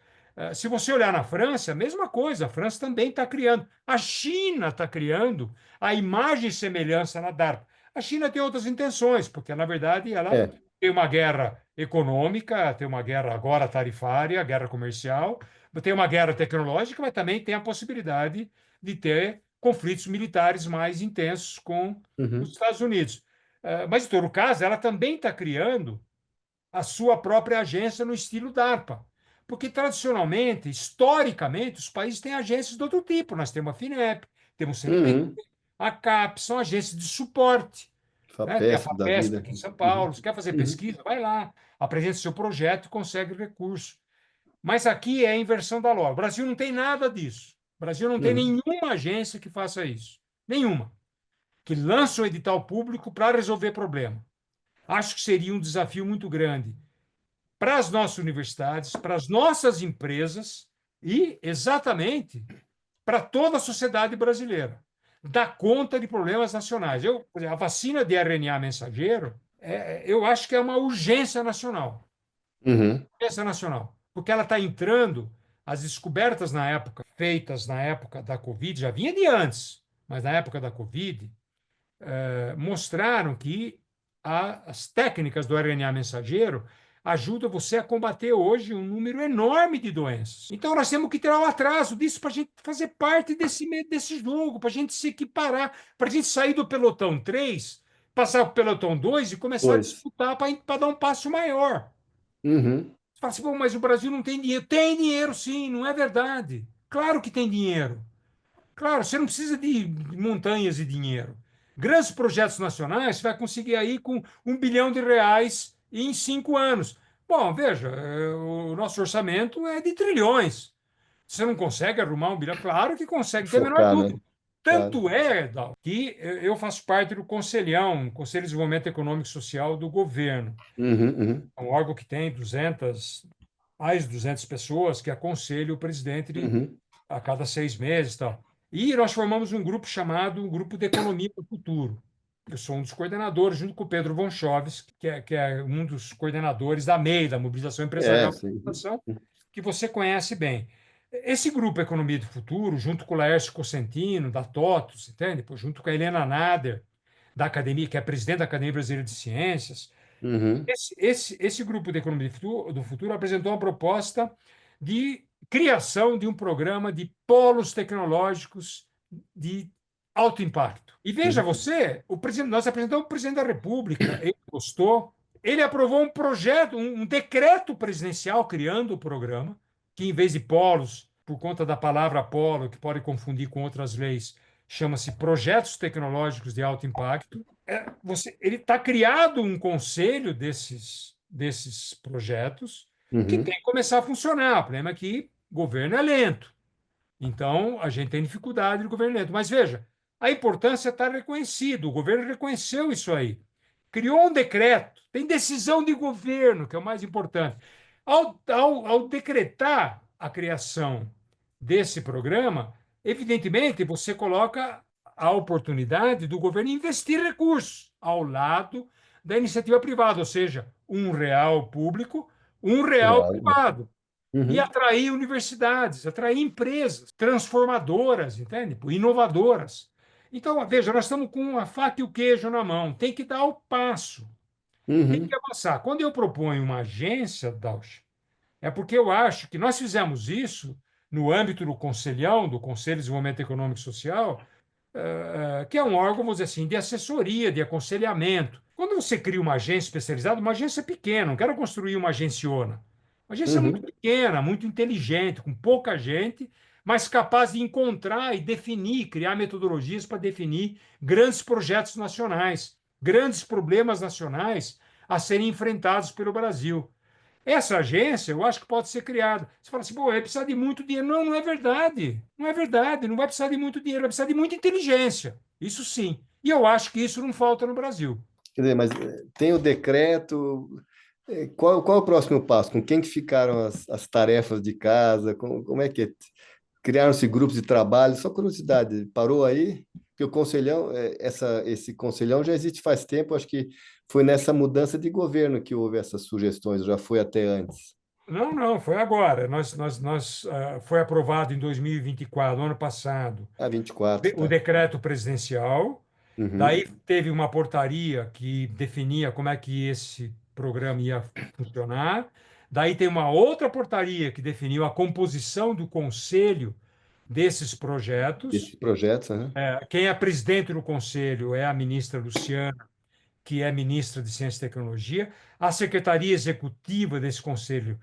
Se você olhar na França, a mesma coisa, a França também está criando. A China está criando a imagem e semelhança na DARPA. A China tem outras intenções, porque, na verdade, ela É. tem uma guerra econômica, tem uma guerra agora tarifária, guerra comercial, tem uma guerra tecnológica, mas também tem a possibilidade de ter conflitos militares mais intensos com os Uhum. Estados Unidos. Mas, em todo caso, ela também está criando a sua própria agência no estilo DARPA. Porque, tradicionalmente, historicamente, os países têm agências de outro tipo. Nós temos a FINEP, temos o CNPq, Uhum. a CAPES, são agências de suporte, né? Tem a FAPESP da FAPESP vida. aqui em São Uhum. Paulo. Se quer fazer Uhum. pesquisa, vai lá, apresenta seu projeto e consegue recurso. Mas aqui é a inversão da lógica. O Brasil não tem nada disso. O Brasil não tem Uhum. nenhuma agência que faça isso. Nenhuma. Que lance um edital público para resolver problema. Acho que seria um desafio muito grande para as nossas universidades, para as nossas empresas e, exatamente, para toda a sociedade brasileira. Dar conta de problemas nacionais. A vacina de RNA mensageiro, eu acho que é uma urgência nacional. Uhum. Urgência nacional. Porque ela está entrando, as descobertas na época, feitas na época da Covid, já vinha de antes, mas na época da Covid, mostraram que as técnicas do RNA mensageiro ajudam você a combater hoje um número enorme de doenças. Então, nós temos que tirar o atraso disso para a gente fazer parte desse jogo, para a gente se equiparar, para a gente sair do pelotão 3, passar para o pelotão 2 e começar a Pois. disputar para dar um passo maior. Uhum. Você fala assim, bom, mas o Brasil não tem dinheiro. Tem dinheiro, sim, não é verdade. Claro que tem dinheiro. Claro, você não precisa de montanhas de dinheiro. Grandes projetos nacionais você vai conseguir aí com R$ 1 bilhão em 5 anos. Bom, veja, o nosso orçamento é de trilhões. Você não consegue arrumar 1 bilhão? Claro que consegue, não tem a menor Focar, né? dúvida. Claro. Tanto é, Dal, que eu faço parte do Conselhão, Conselho de Desenvolvimento Econômico e Social do governo. Uhum. Uhum. É um órgão que tem mais de 200 pessoas que aconselha o presidente Uhum. a cada 6 meses e tal. E nós formamos um grupo chamado Grupo de Economia do Futuro. Eu sou um dos coordenadores, junto com o Pedro von Schoves, que é um dos coordenadores da MEI, da Mobilização É, Empresarial da sim. Educação, que você conhece bem. Esse grupo Economia do Futuro, junto com o Laércio Cosentino, da TOTUS, entende? Pô, junto com a Helena Nader, da Academia, que é presidente da Academia Brasileira de Ciências, Uhum. esse grupo de economia do futuro apresentou uma proposta de criação de um programa de polos tecnológicos de alto impacto. E veja Uhum. você, nós apresentamos o presidente da República, ele gostou, ele aprovou um projeto, um decreto presidencial criando o programa, que em vez de polos, por conta da palavra polo, que pode confundir com outras leis, chama-se Projetos Tecnológicos de Alto Impacto. Ele está criado um conselho desses projetos que tem Uhum. que começar a funcionar. O problema é que o governo é lento. Então, a gente tem dificuldade de governo lento. Mas veja, a importância está reconhecida. O governo reconheceu isso aí. Criou um decreto, tem decisão de governo, que é o mais importante. Ao decretar a criação desse programa, evidentemente, você coloca a oportunidade do governo investir recursos ao lado da iniciativa privada, ou seja, R$ 1 público, R$ 1 Real, né? privado. E Uhum. atrair universidades, atrair empresas transformadoras, entende? Inovadoras. Então, veja, nós estamos com a faca e o queijo na mão, tem que dar o passo, tem que Uhum. avançar. Quando eu proponho uma agência, Dausch, é porque eu acho que nós fizemos isso no âmbito do Conselhão, do Conselho de Desenvolvimento Econômico e Social, que é um órgão, vamos dizer assim, de assessoria, de aconselhamento. Quando você cria uma agência especializada, uma agência pequena, não quero construir uma agenciona. Uma agência muito Uhum. pequena, muito inteligente, com pouca gente, mas capaz de encontrar e definir, criar metodologias para definir grandes projetos nacionais, grandes problemas nacionais a serem enfrentados pelo Brasil. Essa agência, eu acho que pode ser criada. Você fala assim, pô, vai precisar de muito dinheiro. Não, não é verdade. Não é verdade. Não vai precisar de muito dinheiro, vai precisar de muita inteligência. Isso sim. E eu acho que isso não falta no Brasil. Quer dizer, mas tem o decreto. Qual é o próximo passo? Com quem que ficaram as tarefas de casa? Como é que é? Criaram-se grupos de trabalho? Só curiosidade, parou aí? Porque o conselhão, esse conselhão já existe faz tempo, acho que foi nessa mudança de governo que houve essas sugestões, já foi até antes. Não, não, foi agora. Foi aprovado em 2024, ano passado, Ah, 24, o tá. decreto presidencial. Uhum. Daí teve uma portaria que definia como é que esse programa ia funcionar. Daí tem uma outra portaria que definiu a composição do conselho desses Esses projetos. projetos, aham. Quem é presidente do conselho é a ministra Luciana, que é ministra de Ciência e Tecnologia. A secretaria executiva desse conselho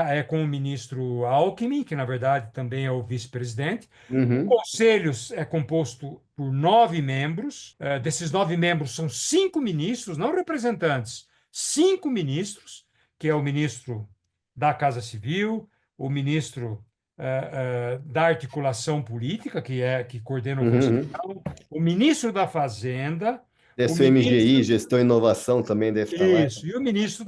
é com o ministro Alckmin, que na verdade também é o vice-presidente. O Uhum. conselho é composto por 9 membros. Desses 9 membros são 5 ministros, não representantes, 5 ministros, que é o ministro da Casa Civil, o ministro da Articulação Política, que coordena o Uhum. Conselho, Uhum. o ministro da Fazenda, o SMGI, ministro. Gestão e Inovação também deve estar lá. Isso, e o ministro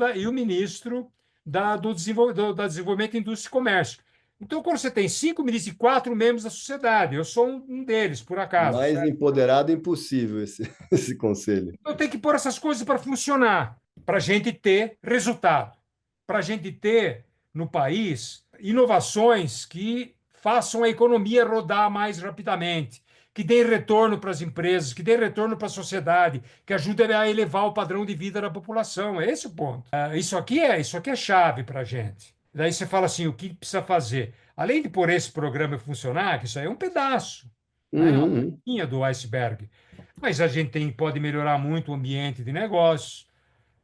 da Desenvolvimento, Indústria e Comércio. Então, quando você tem 5 ministros e 4 membros da sociedade, eu sou um deles, por acaso, Mais certo? empoderado impossível esse, esse conselho. Eu tenho que pôr essas coisas para funcionar, para a gente ter resultado, para a gente ter no país inovações que façam a economia rodar mais rapidamente, que deem retorno para as empresas, que deem retorno para a sociedade, que ajudem a elevar o padrão de vida da população. É esse o ponto. Isso aqui é chave para a gente. Daí você fala assim, o que precisa fazer? Além de pôr esse programa funcionar, que isso aí é um pedaço, né? É uma Uhum. pontinha do iceberg. Mas a gente pode melhorar muito o ambiente de negócios,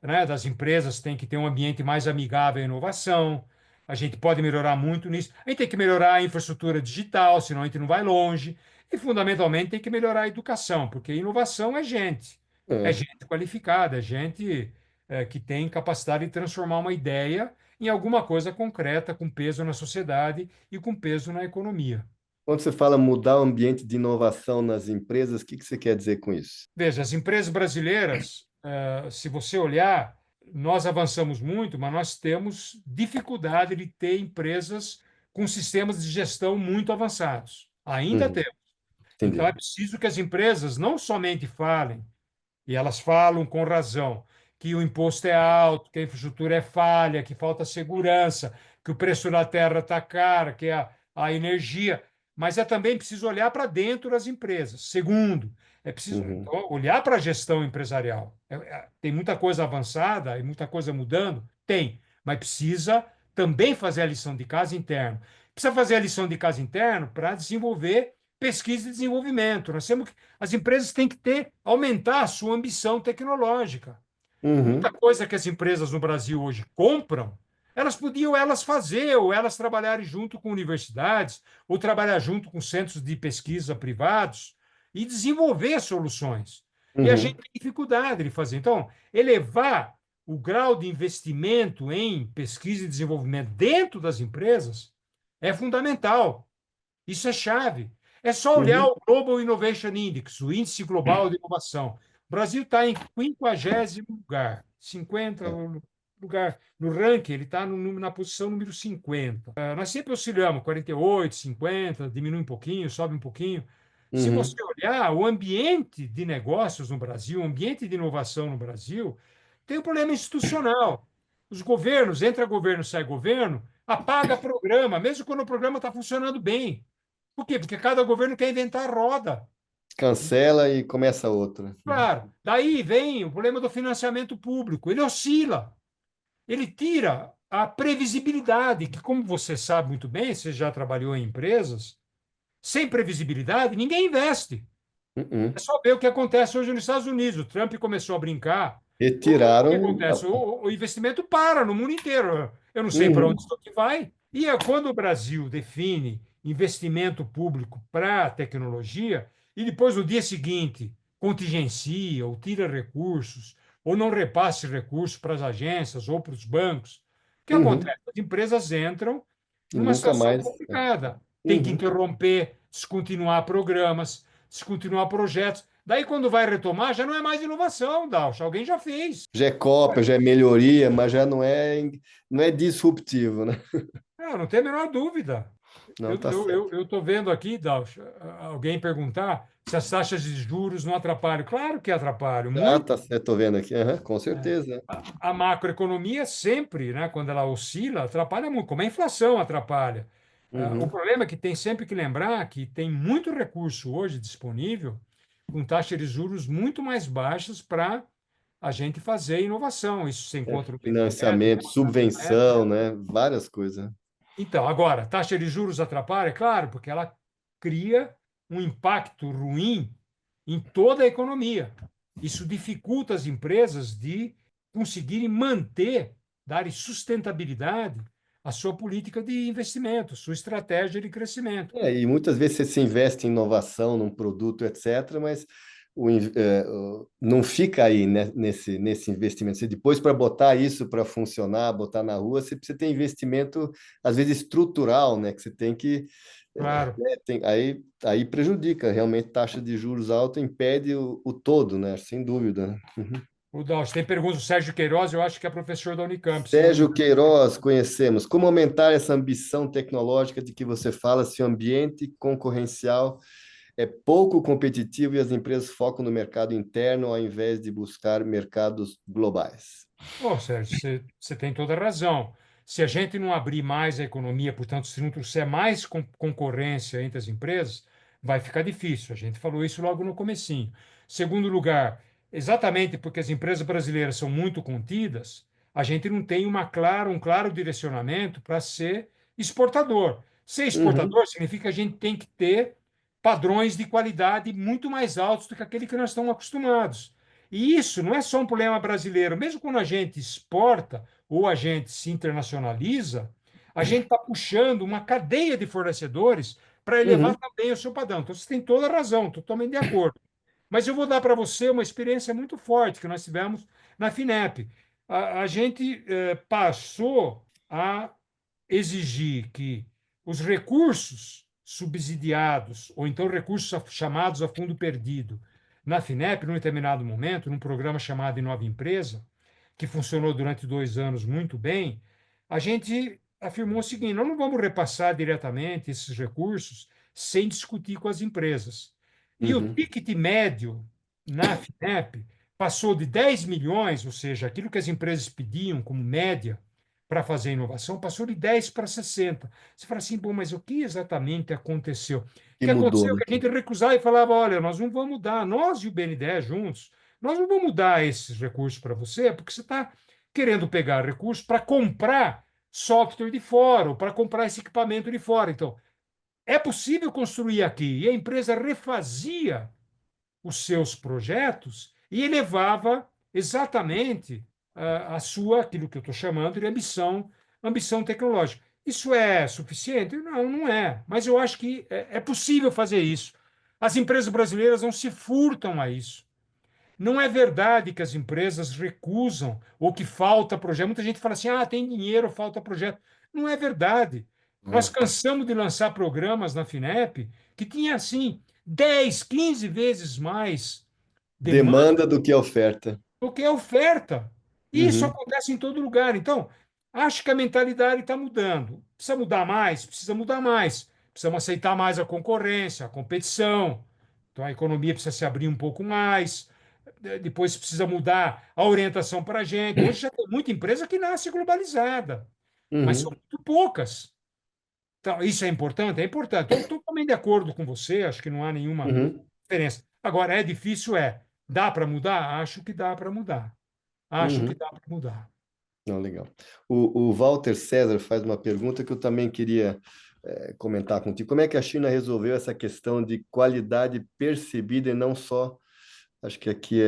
né? Das empresas tem que ter um ambiente mais amigável à inovação. A gente pode melhorar muito nisso. A gente tem que melhorar a infraestrutura digital, senão a gente não vai longe. E, fundamentalmente, tem que melhorar a educação, porque inovação é É. gente qualificada, é gente que tem capacidade de transformar uma ideia em alguma coisa concreta, com peso na sociedade e com peso na economia. Quando você fala mudar o ambiente de inovação nas empresas, o que que você quer dizer com isso? Veja, as empresas brasileiras, se você olhar, nós avançamos muito, mas nós temos dificuldade de ter empresas com sistemas de gestão muito avançados. Ainda Uhum. temos. Então, é Entendi. preciso que as empresas não somente falem, e elas falam com razão, que o imposto é alto, que a infraestrutura é falha, que falta segurança, que o preço da terra está caro, que a energia. Mas é também preciso olhar para dentro das empresas. Segundo, é preciso Uhum. então, olhar para a gestão empresarial. Tem muita coisa avançada e muita coisa mudando? Tem, mas precisa também fazer a lição de casa interno. Precisa fazer a lição de casa interno para desenvolver pesquisa e desenvolvimento. As empresas têm que aumentar a sua ambição tecnológica. Muita Uhum. coisa que as empresas no Brasil hoje compram, elas podiam elas fazer, ou elas trabalharem junto com universidades, ou trabalhar junto com centros de pesquisa privados e desenvolver soluções. E a gente Uhum. tem dificuldade de fazer. Então, elevar o grau de investimento em pesquisa e desenvolvimento dentro das empresas é fundamental. Isso é chave. É só olhar Uhum. o Global Innovation Index, o Índice Global de Inovação. O Brasil está em 50º lugar, 50 É. lugar no ranking, ele está na posição número 50. Nós sempre oscilamos 48, 50, diminui um pouquinho, sobe um pouquinho. Se você Uhum. olhar o ambiente de negócios no Brasil, o ambiente de inovação no Brasil, tem um problema institucional. Os governos, entra governo, sai governo, apaga programa, mesmo quando o programa está funcionando bem. Por quê? Porque cada governo quer inventar a roda. Cancela e começa outra. Claro, daí vem o problema do financiamento público. Ele oscila, ele tira a previsibilidade, que, como você sabe muito bem, você já trabalhou em empresas, sem previsibilidade, ninguém investe. É Uhum. só ver o que acontece hoje nos Estados Unidos. O Trump começou a brincar. O que Retiraram. acontece? O investimento para no mundo inteiro. Eu não sei para onde Uhum. isso aqui vai. E é quando o Brasil define investimento público para a tecnologia e depois, no dia seguinte, contingencia ou tira recursos ou não repasse recursos para as agências ou para os bancos, o que Uhum. acontece? As empresas entram E numa nunca situação mais. É. complicada. Tem que Uhum. interromper, descontinuar programas, descontinuar projetos. Daí, quando vai retomar, já não é mais inovação, Dalcha. Alguém já fez. Já é cópia, já é melhoria, mas já não é disruptivo, né? Não tem a menor dúvida. Não, Eu tá estou certo. eu, eu tô vendo aqui, Dalcha, alguém perguntar se as taxas de juros não atrapalham. Claro que atrapalham, Ah, muito. tá certo, tô vendo aqui. Aham, com certeza. A macroeconomia sempre, né, quando ela oscila, atrapalha muito, como a inflação atrapalha. O Uhum. problema é que tem sempre que lembrar que tem muito recurso hoje disponível com taxas de juros muito mais baixas para a gente fazer inovação. Isso você encontra no BNDES, Financiamento, subvenção, né? Várias coisas. então, agora, taxa de juros atrapalha? É claro, porque ela cria um impacto ruim em toda a economia. Isso dificulta as empresas de conseguirem manter, darem sustentabilidade à sua política de investimento, sua estratégia de crescimento. E muitas vezes você se investe em inovação, num produto, etc., mas não fica aí, né, nesse investimento. Você depois, para botar isso para funcionar, botar na rua, você precisa ter investimento, às vezes, estrutural, né, que você tem que. Claro. Aí prejudica, realmente, taxa de juros alta impede o todo, né, sem dúvida. Né? O Dalcio, tem perguntas do Sérgio Queiroz, eu acho que é professor da Unicamp, se eu não me Sérgio engano. Queiroz, conhecemos. Como aumentar essa ambição tecnológica de que você fala se o ambiente concorrencial é pouco competitivo e as empresas focam no mercado interno ao invés de buscar mercados globais? Ô, Sérgio, você tem toda a razão. Se a gente não abrir mais a economia, portanto, se não trouxer mais concorrência entre as empresas, vai ficar difícil. A gente falou isso logo no comecinho. Segundo lugar, exatamente porque as empresas brasileiras são muito contidas, a gente não tem um claro direcionamento para ser exportador. Ser Uhum, exportador significa que a gente tem que ter padrões de qualidade muito mais altos do que aquele que nós estamos acostumados. E isso não é só um problema brasileiro. Mesmo quando a gente exporta ou a gente se internacionaliza, a gente está puxando uma cadeia de fornecedores para elevar uhum, também o seu padrão. Então, você tem toda a razão, totalmente de acordo. Mas eu vou dar para você uma experiência muito forte que nós tivemos na FINEP. A gente passou a exigir que os recursos subsidiados, ou então recursos chamados a fundo perdido, na FINEP, num determinado momento, num programa chamado Inova Empresa, que funcionou durante 2 anos muito bem, a gente afirmou o seguinte: nós não vamos repassar diretamente esses recursos sem discutir com as empresas. E o uhum, ticket médio na FINEP passou de 10 milhões, ou seja, aquilo que as empresas pediam como média para fazer inovação, passou de 10 para 60. Você fala assim, bom, mas o que exatamente aconteceu? O que que mudou, aconteceu é né? que a gente recusava e falava, olha, nós não vamos dar, nós e o BNDES juntos, nós não vamos dar esses recursos para você, porque você está querendo pegar recursos para comprar software de fora, ou para comprar esse equipamento de fora. Então, é possível construir aqui. E a empresa refazia os seus projetos e elevava exatamente a sua, aquilo que eu estou chamando de ambição tecnológica. Isso é suficiente? Não, não é. Mas eu acho que é possível fazer isso. As empresas brasileiras não se furtam a isso. Não é verdade que as empresas recusam ou que falta projeto. Muita gente fala assim: ah, tem dinheiro, falta projeto. Não é verdade. Nós É. cansamos de lançar programas na FINEP que tinha assim 10, 15 vezes mais demanda Demanda do que oferta. do que a oferta. E isso Uhum, acontece em todo lugar. Então, acho que a mentalidade está mudando. Precisa mudar mais? Precisa mudar mais. Precisamos aceitar mais a concorrência, a competição. Então, a economia precisa se abrir um pouco mais. Depois precisa mudar a orientação para a gente. Hoje já tem muita empresa que nasce globalizada, mas são uhum, muito poucas. Então, isso é importante? É importante. Estou totalmente de acordo com você, acho que não há nenhuma uhum, diferença. Agora, é difícil, é. Dá para mudar? Acho que dá para mudar. Acho que uhum. dá para mudar. Não, legal. O Walter César faz uma pergunta que eu também queria comentar contigo. Como é que a China resolveu essa questão de qualidade percebida e não só, acho que aqui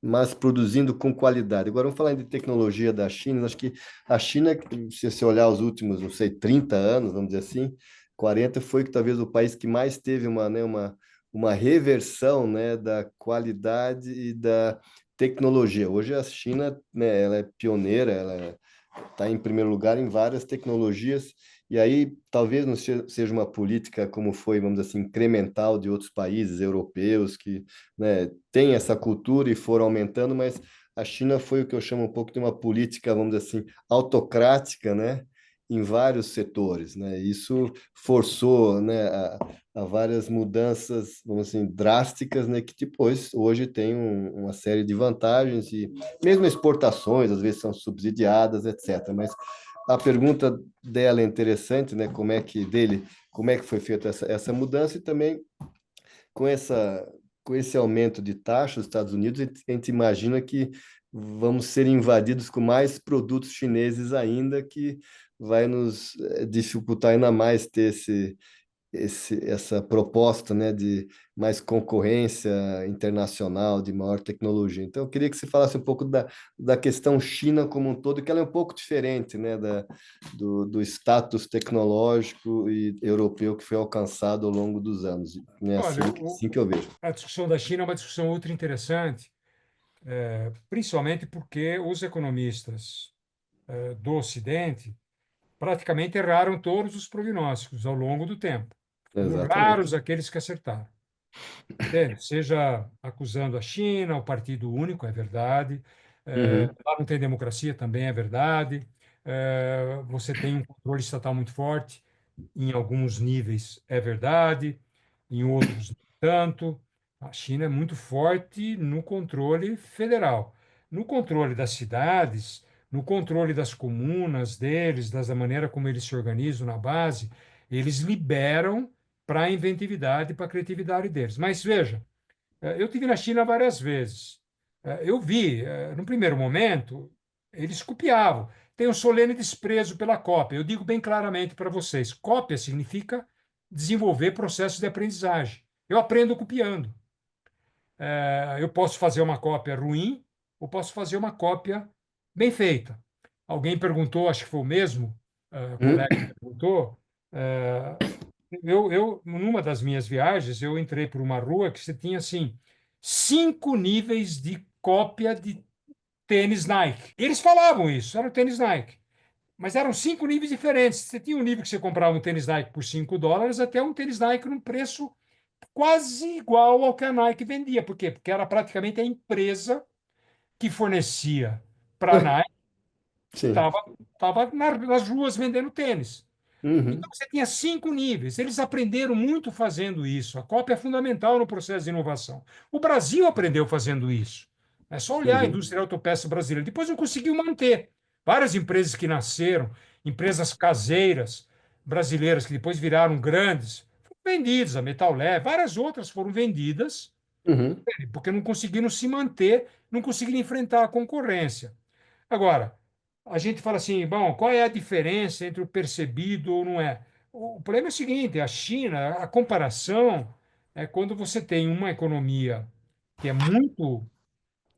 mas produzindo com qualidade. Agora vamos falar de tecnologia da China. Acho que a China, se você olhar os últimos, não sei, 30 anos, vamos dizer assim, 40, foi que talvez o país que mais teve uma reversão, né, da qualidade e da tecnologia. Hoje a China, né, ela é pioneira, ela está em primeiro lugar em várias tecnologias, e aí talvez não seja uma política como foi, vamos dizer assim, incremental de outros países europeus que, né, têm essa cultura e foram aumentando, mas a China foi o que eu chamo um pouco de uma política, vamos dizer assim, autocrática, né, em vários setores, né? Isso forçou, né, a várias mudanças, vamos assim, drásticas, né, que depois hoje tem uma série de vantagens e mesmo exportações às vezes são subsidiadas, etc. Mas a pergunta dela é interessante, né? Como é que foi feita essa mudança e também com essa com esse aumento de taxa dos Estados Unidos, a gente imagina que vamos ser invadidos com mais produtos chineses ainda, que vai nos dificultar ainda mais ter essa proposta, né, de mais concorrência internacional, de maior tecnologia. Então, eu queria que você falasse um pouco da questão China como um todo, que ela é um pouco diferente, né, do status tecnológico e europeu que foi alcançado ao longo dos anos. É Olha, assim que eu vejo. a discussão da China é uma discussão ultra interessante, principalmente porque os economistas do Ocidente praticamente erraram todos os prognósticos ao longo do tempo. Foram Exatamente. raros aqueles que acertaram. Entende? Seja acusando a China, o Partido Único, é verdade. Uhum, Lá não tem democracia, também é verdade. Você tem um controle estatal muito forte, em alguns níveis é verdade, em outros nem tanto. A China é muito forte no controle federal. No controle das cidades, no controle das comunas deles, da maneira como eles se organizam na base, eles liberam para a inventividade, para a criatividade deles. Mas veja, eu tive na China várias vezes. Eu vi, no primeiro momento, eles copiavam. Tem um solene desprezo pela cópia. Eu digo bem claramente para vocês: cópia significa desenvolver processos de aprendizagem. Eu aprendo copiando. Eu posso fazer uma cópia ruim ou posso fazer uma cópia bem feita. Alguém perguntou, acho que foi o mesmo uhum, colega que perguntou, eh, numa das minhas viagens, eu entrei por uma rua que você tinha, assim, 5 níveis de cópia de tênis Nike. Eles falavam isso, era o tênis Nike. Mas eram 5 níveis diferentes. Você tinha um nível que você comprava um tênis Nike por US$ 5, até um tênis Nike num preço quase igual ao que a Nike vendia. Por quê? Porque era praticamente a empresa que fornecia para a Nike, sim. estava nas ruas vendendo tênis. Então, Uhum, você tinha 5 níveis. Eles aprenderam muito fazendo isso. A cópia é fundamental no processo de inovação. O Brasil aprendeu fazendo isso. É só olhar a uhum, indústria autopeça brasileira. Depois não conseguiu manter. Várias empresas que nasceram, empresas caseiras brasileiras que depois viraram grandes, foram vendidas. A Metal Leve, várias outras foram vendidas uhum, porque não conseguiram se manter, não conseguiram enfrentar a concorrência. Agora, a gente fala assim, bom, qual é a diferença entre o percebido ou não é? O problema é o seguinte, a China, a comparação é quando você tem uma economia que é muito,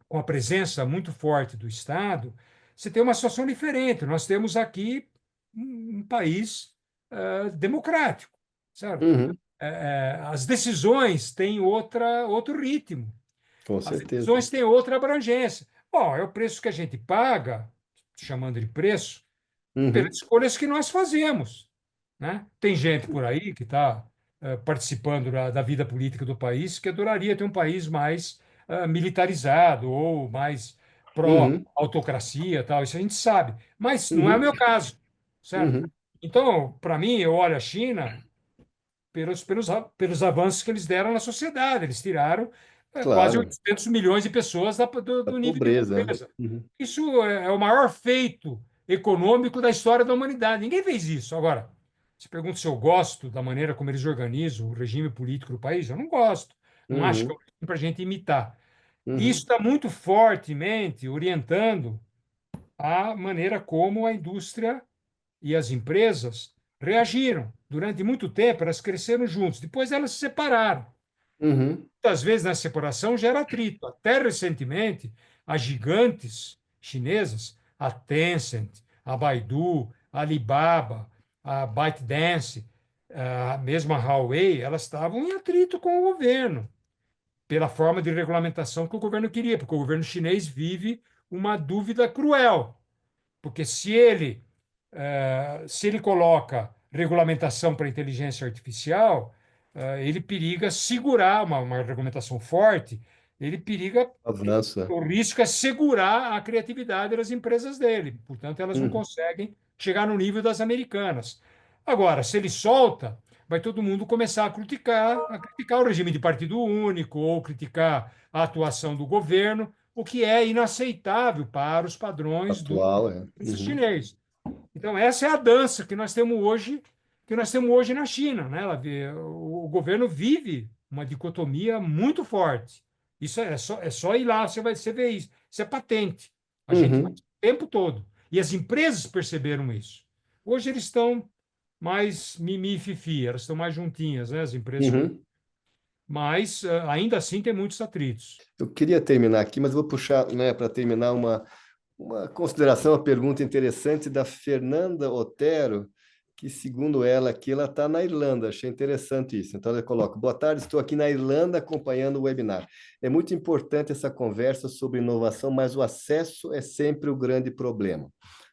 com a presença muito forte do Estado, você tem uma situação diferente. Nós temos aqui um país democrático, certo? uhum, As decisões têm outro ritmo. com As certeza. decisões têm outra abrangência. Bom, é o preço que a gente paga, chamando de preço, pelas Uhum, escolhas que nós fazemos, né? Tem gente por aí que está participando da vida política do país que adoraria ter um país mais militarizado ou mais uhum, pró-autocracia, tal. Isso a gente sabe. Mas não é o uhum, meu caso, certo? uhum. Então, para mim, eu olho a China pelos avanços que eles deram na sociedade. Eles tiraram quase Claro, 800 milhões de pessoas da do nível de pobreza. pobreza. Uhum, Isso é o maior feito econômico da história da humanidade. Ninguém fez isso. Agora, se pergunta se eu gosto da maneira como eles organizam o regime político do país, eu não gosto. Não acho que é uhum, um regime para a gente imitar. E isso uhum, está muito fortemente orientando a maneira como a indústria e as empresas reagiram. Durante muito tempo, elas cresceram juntos, depois elas se separaram. uhum, Muitas vezes, nessa separação, gera atrito. Até recentemente, as gigantes chinesas, a Tencent, a Baidu, a Alibaba, a ByteDance, a mesma Huawei, elas estavam em atrito com o governo, pela forma de regulamentação que o governo queria, porque o governo chinês vive uma dúvida cruel. Porque se ele coloca regulamentação para inteligência artificial, ele periga segurar uma regulamentação forte, ele periga, avança. o risco é segurar a criatividade das empresas dele. Portanto, elas não Uhum, conseguem chegar no nível das americanas. Agora, se ele solta, vai todo mundo começar a criticar o regime de partido único ou criticar a atuação do governo, o que é inaceitável para os padrões do atual, é. Uhum, chinês. Então, essa é a dança que nós temos hoje na China, né? O governo vive uma dicotomia muito forte. Isso é só ir lá, você vê isso. Isso é patente. A gente faz Uhum, o tempo todo. E as empresas perceberam isso. Hoje eles estão mais mimi e fifi, elas estão mais juntinhas, né, as empresas. uhum. Mas ainda assim tem muitos atritos. Eu queria terminar aqui, mas vou puxar, né, para terminar uma consideração, uma pergunta interessante da Fernanda Otero, que, segundo ela, aqui ela está na Irlanda. Achei interessante isso. Então, ela coloca: boa tarde, estou aqui na Irlanda acompanhando o webinar. É muito importante essa conversa sobre inovação, mas o acesso é sempre o grande problema.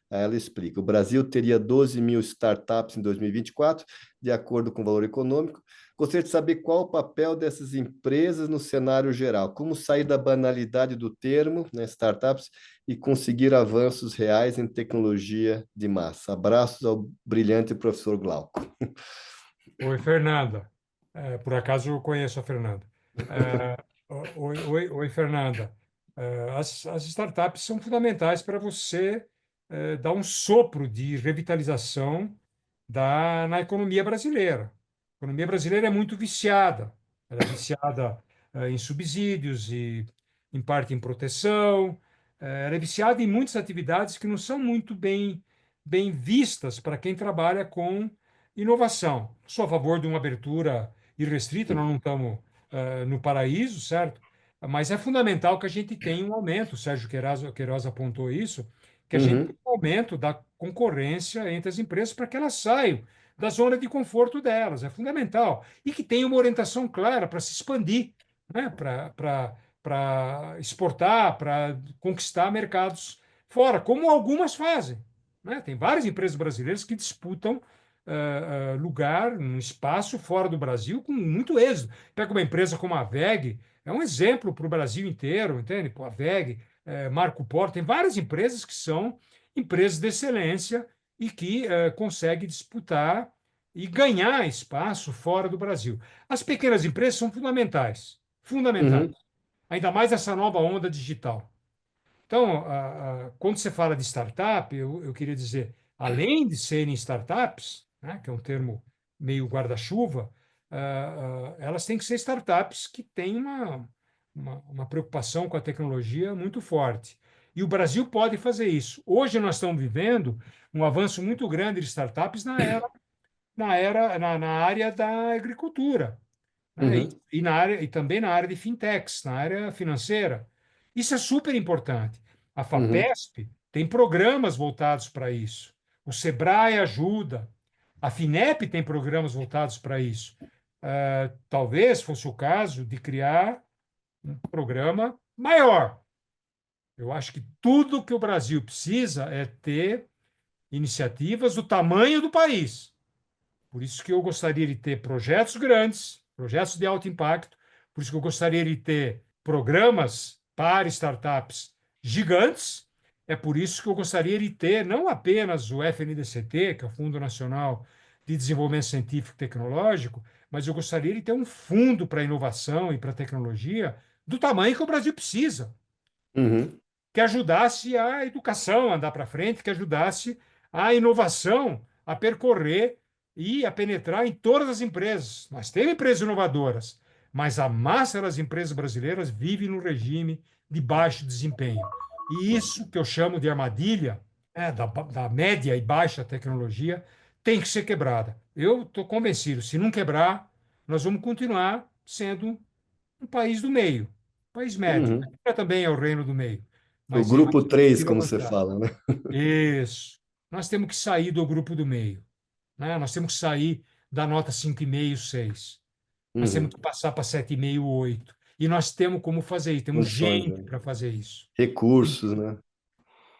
Aí ela explica: o Brasil teria 12 mil startups em 2024, de acordo com o valor econômico. Gostaria de saber qual o papel dessas empresas no cenário geral, como sair da banalidade do termo, né, startups, e conseguir avanços reais em tecnologia de massa. Abraços ao brilhante professor Glauco. Oi, Fernanda. Por acaso eu conheço a Fernanda. É, oi, Fernanda. As startups são fundamentais para você dar um sopro de revitalização na economia brasileira. A economia brasileira é muito viciada. Ela é viciada em subsídios e, em parte, em proteção. Ela é viciada em muitas atividades que não são muito bem vistas para quem trabalha com inovação. Sou a favor de uma abertura irrestrita, nós não estamos no paraíso, certo? Mas é fundamental que a gente tenha um aumento, o Sérgio Queiroz apontou isso, que a gente tenha Uhum, um aumento da concorrência entre as empresas para que elas saiam da zona de conforto delas, é fundamental. E que tenha uma orientação clara para se expandir, né? Para exportar, para conquistar mercados fora, como algumas fazem. Né? Tem várias empresas brasileiras que disputam lugar, um espaço fora do Brasil com muito êxito. Pega uma empresa como a VEG, é um exemplo para o Brasil inteiro, entende? Pô, a VEG, Marco Polo, tem várias empresas que são empresas de excelência e que conseguem disputar e ganhar espaço fora do Brasil. As pequenas empresas são fundamentais, fundamentais, uhum, ainda mais essa nova onda digital. Então, quando você fala de startup, eu queria dizer, além de serem startups, né, que é um termo meio guarda-chuva, elas têm que ser startups que têm uma preocupação com a tecnologia muito forte. E o Brasil pode fazer isso. Hoje nós estamos vivendo um avanço muito grande de startups na área da agricultura, né? uhum, E também na área de fintechs, na área financeira. Isso é super importante. A uhum, FAPESP tem programas voltados para isso. O Sebrae ajuda. A FINEP tem programas voltados para isso. Talvez fosse o caso de criar um programa maior. Eu acho que tudo que o Brasil precisa é ter iniciativas do tamanho do país. Por isso que eu gostaria de ter projetos grandes, projetos de alto impacto. Por isso que eu gostaria de ter programas para startups gigantes. É por isso que eu gostaria de ter não apenas o FNDCT, que é o Fundo Nacional de Desenvolvimento Científico e Tecnológico, mas eu gostaria de ter um fundo para inovação e para tecnologia do tamanho que o Brasil precisa, uhum, que ajudasse a educação a andar para frente, que ajudasse a inovação a percorrer e a penetrar em todas as empresas. Nós temos empresas inovadoras, mas a massa das empresas brasileiras vive no regime de baixo desempenho. E isso que eu chamo de armadilha, da média e baixa tecnologia, tem que ser quebrada. Eu estou convencido, se não quebrar, nós vamos continuar sendo um país do meio, um país médio. uhum. Também é o reino do meio, O mas grupo 3, preciso como você avançar. fala, né? Isso. Nós temos que sair do grupo do meio, né? Nós temos que sair da nota 5,5, 6. Nós temos Uhum. que passar para 7,5, 8. E nós temos como fazer isso, temos Condições, gente né? para fazer isso. Recursos, né?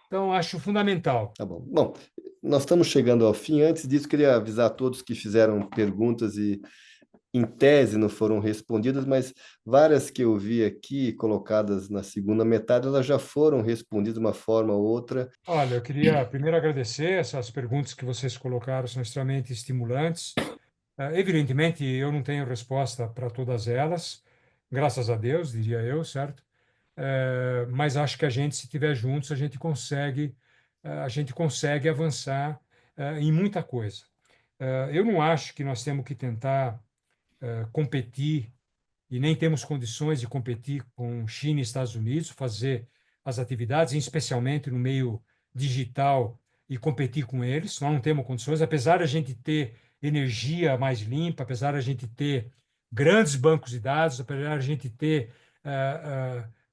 Então, acho fundamental. Tá bom. Bom, nós estamos chegando ao fim. Antes disso, queria avisar a todos que fizeram perguntas e, em tese, não foram respondidas, mas várias que eu vi aqui colocadas na segunda metade, elas já foram respondidas de uma forma ou outra. Olha, eu queria primeiro agradecer essas perguntas que vocês colocaram, são extremamente estimulantes. Evidentemente, eu não tenho resposta para todas elas, graças a Deus, diria eu, certo? Mas acho que a gente, se estiver juntos, a gente consegue avançar em muita coisa. Eu não acho que nós temos que tentar competir e nem temos condições de competir com China e Estados Unidos, fazer as atividades, especialmente no meio digital, e competir com eles. Nós não temos condições, apesar de a gente ter energia mais limpa, apesar de a gente ter grandes bancos de dados, apesar de a gente ter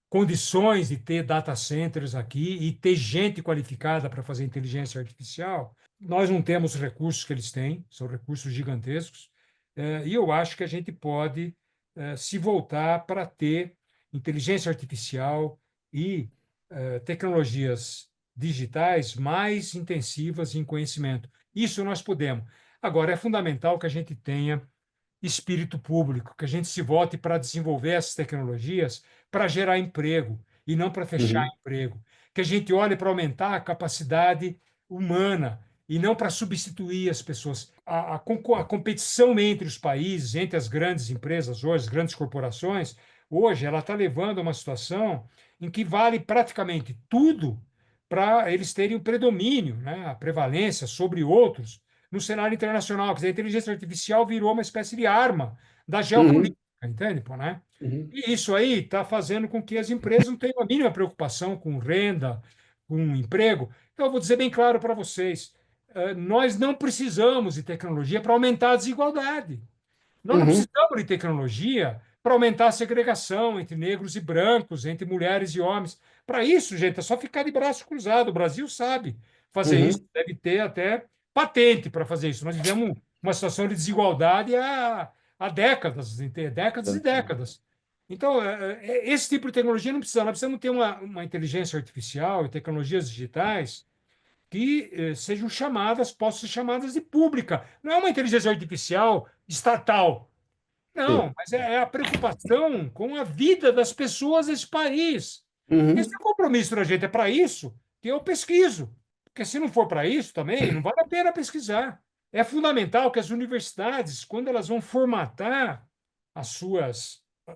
condições de ter data centers aqui e ter gente qualificada para fazer inteligência artificial, nós não temos os recursos que eles têm, são recursos gigantescos, e eu acho que a gente pode se voltar para ter inteligência artificial e tecnologias digitais mais intensivas em conhecimento. Isso nós podemos. Agora, é fundamental que a gente tenha espírito público, que a gente se vote para desenvolver essas tecnologias para gerar emprego e não para fechar Uhum. emprego. Que a gente olhe para aumentar a capacidade humana e não para substituir as pessoas. A competição entre os países, entre as grandes empresas hoje, as grandes corporações, hoje ela está levando a uma situação em que vale praticamente tudo para eles terem o predomínio, né, a prevalência sobre outros no cenário internacional. Quer dizer, a inteligência artificial virou uma espécie de arma da Uhum. geopolítica, entende, pô, né? Uhum. E isso aí está fazendo com que as empresas não tenham a mínima preocupação com renda, com emprego. Então, eu vou dizer bem claro para vocês: nós não precisamos de tecnologia para aumentar a desigualdade. Nós não Uhum. precisamos de tecnologia para aumentar a segregação entre negros e brancos, entre mulheres e homens. Para isso, gente, é só ficar de braço cruzado. O Brasil sabe fazer isso, Uhum. deve ter até patente para fazer isso. Nós vivemos uma situação de desigualdade há décadas, décadas e décadas. Então, esse tipo de tecnologia não precisa. Nós precisamos ter uma inteligência artificial e tecnologias digitais que sejam chamadas, possam ser chamadas de pública. Não é uma inteligência artificial estatal. Sim. Não, mas é a preocupação com a vida das pessoas desse país. Esse é Uhum. o compromisso da gente, é para isso que eu pesquiso. Porque se não for para isso também, não vale a pena pesquisar. É fundamental que as universidades, quando elas vão formatar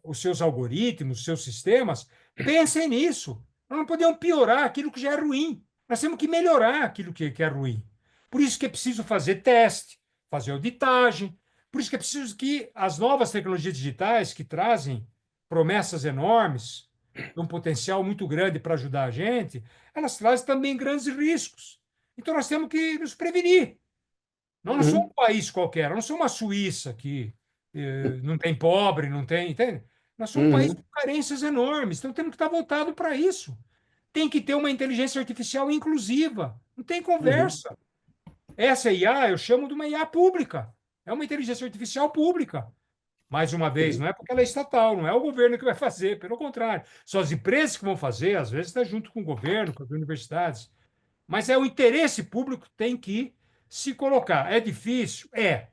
os seus algoritmos, os seus sistemas, pensem nisso. Nós não podemos piorar aquilo que já é ruim. Nós temos que melhorar aquilo que é ruim. Por isso que é preciso fazer teste, fazer auditagem. Por isso que é preciso que as novas tecnologias digitais que trazem promessas enormes, um potencial muito grande para ajudar a gente, elas trazem também grandes riscos. Então nós temos que nos prevenir. Nós não somos Uhum. um país qualquer, nós não somos uma Suíça que não tem pobre, não tem, entende? Nós somos um país Uhum. com carências enormes, então temos que estar voltado para isso. Tem que ter uma inteligência artificial inclusiva, não tem Uhum. conversa. Essa IA eu chamo de uma IA pública, é uma inteligência artificial pública. Mais uma vez, Sim. não é porque ela é estatal, não é o governo que vai fazer, pelo contrário, são as empresas que vão fazer, às vezes está junto com o governo, com as universidades. Mas é o interesse público que tem que se colocar. É difícil? É.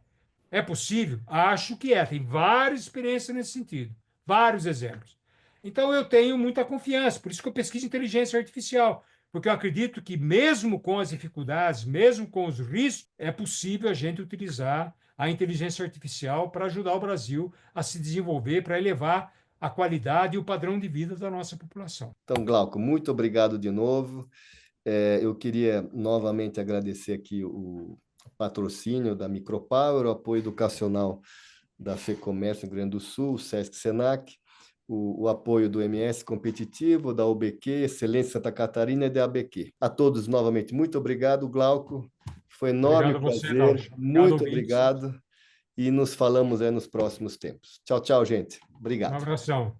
É possível? Acho que é. Tem várias experiências nesse sentido, vários exemplos. Então eu tenho muita confiança, por isso que eu pesquiso inteligência artificial, porque eu acredito que mesmo com as dificuldades, mesmo com os riscos, é possível a gente utilizar a inteligência artificial para ajudar o Brasil a se desenvolver, para elevar a qualidade e o padrão de vida da nossa população. Então, Glauco, muito obrigado de novo. Eu queria novamente agradecer aqui o patrocínio da Micropower, o apoio educacional da FEComércio no Rio Grande do Sul, o Sesc Senac, o apoio do MS Competitivo, da UBQ, Excelência Santa Catarina e da ABQ. A todos, novamente, muito obrigado, Glauco. Foi um enorme Obrigado a você, prazer. Dalton. Obrigado, Muito ouvintes. obrigado. E nos falamos nos próximos tempos. Tchau, tchau, gente. Um Obrigado. abração.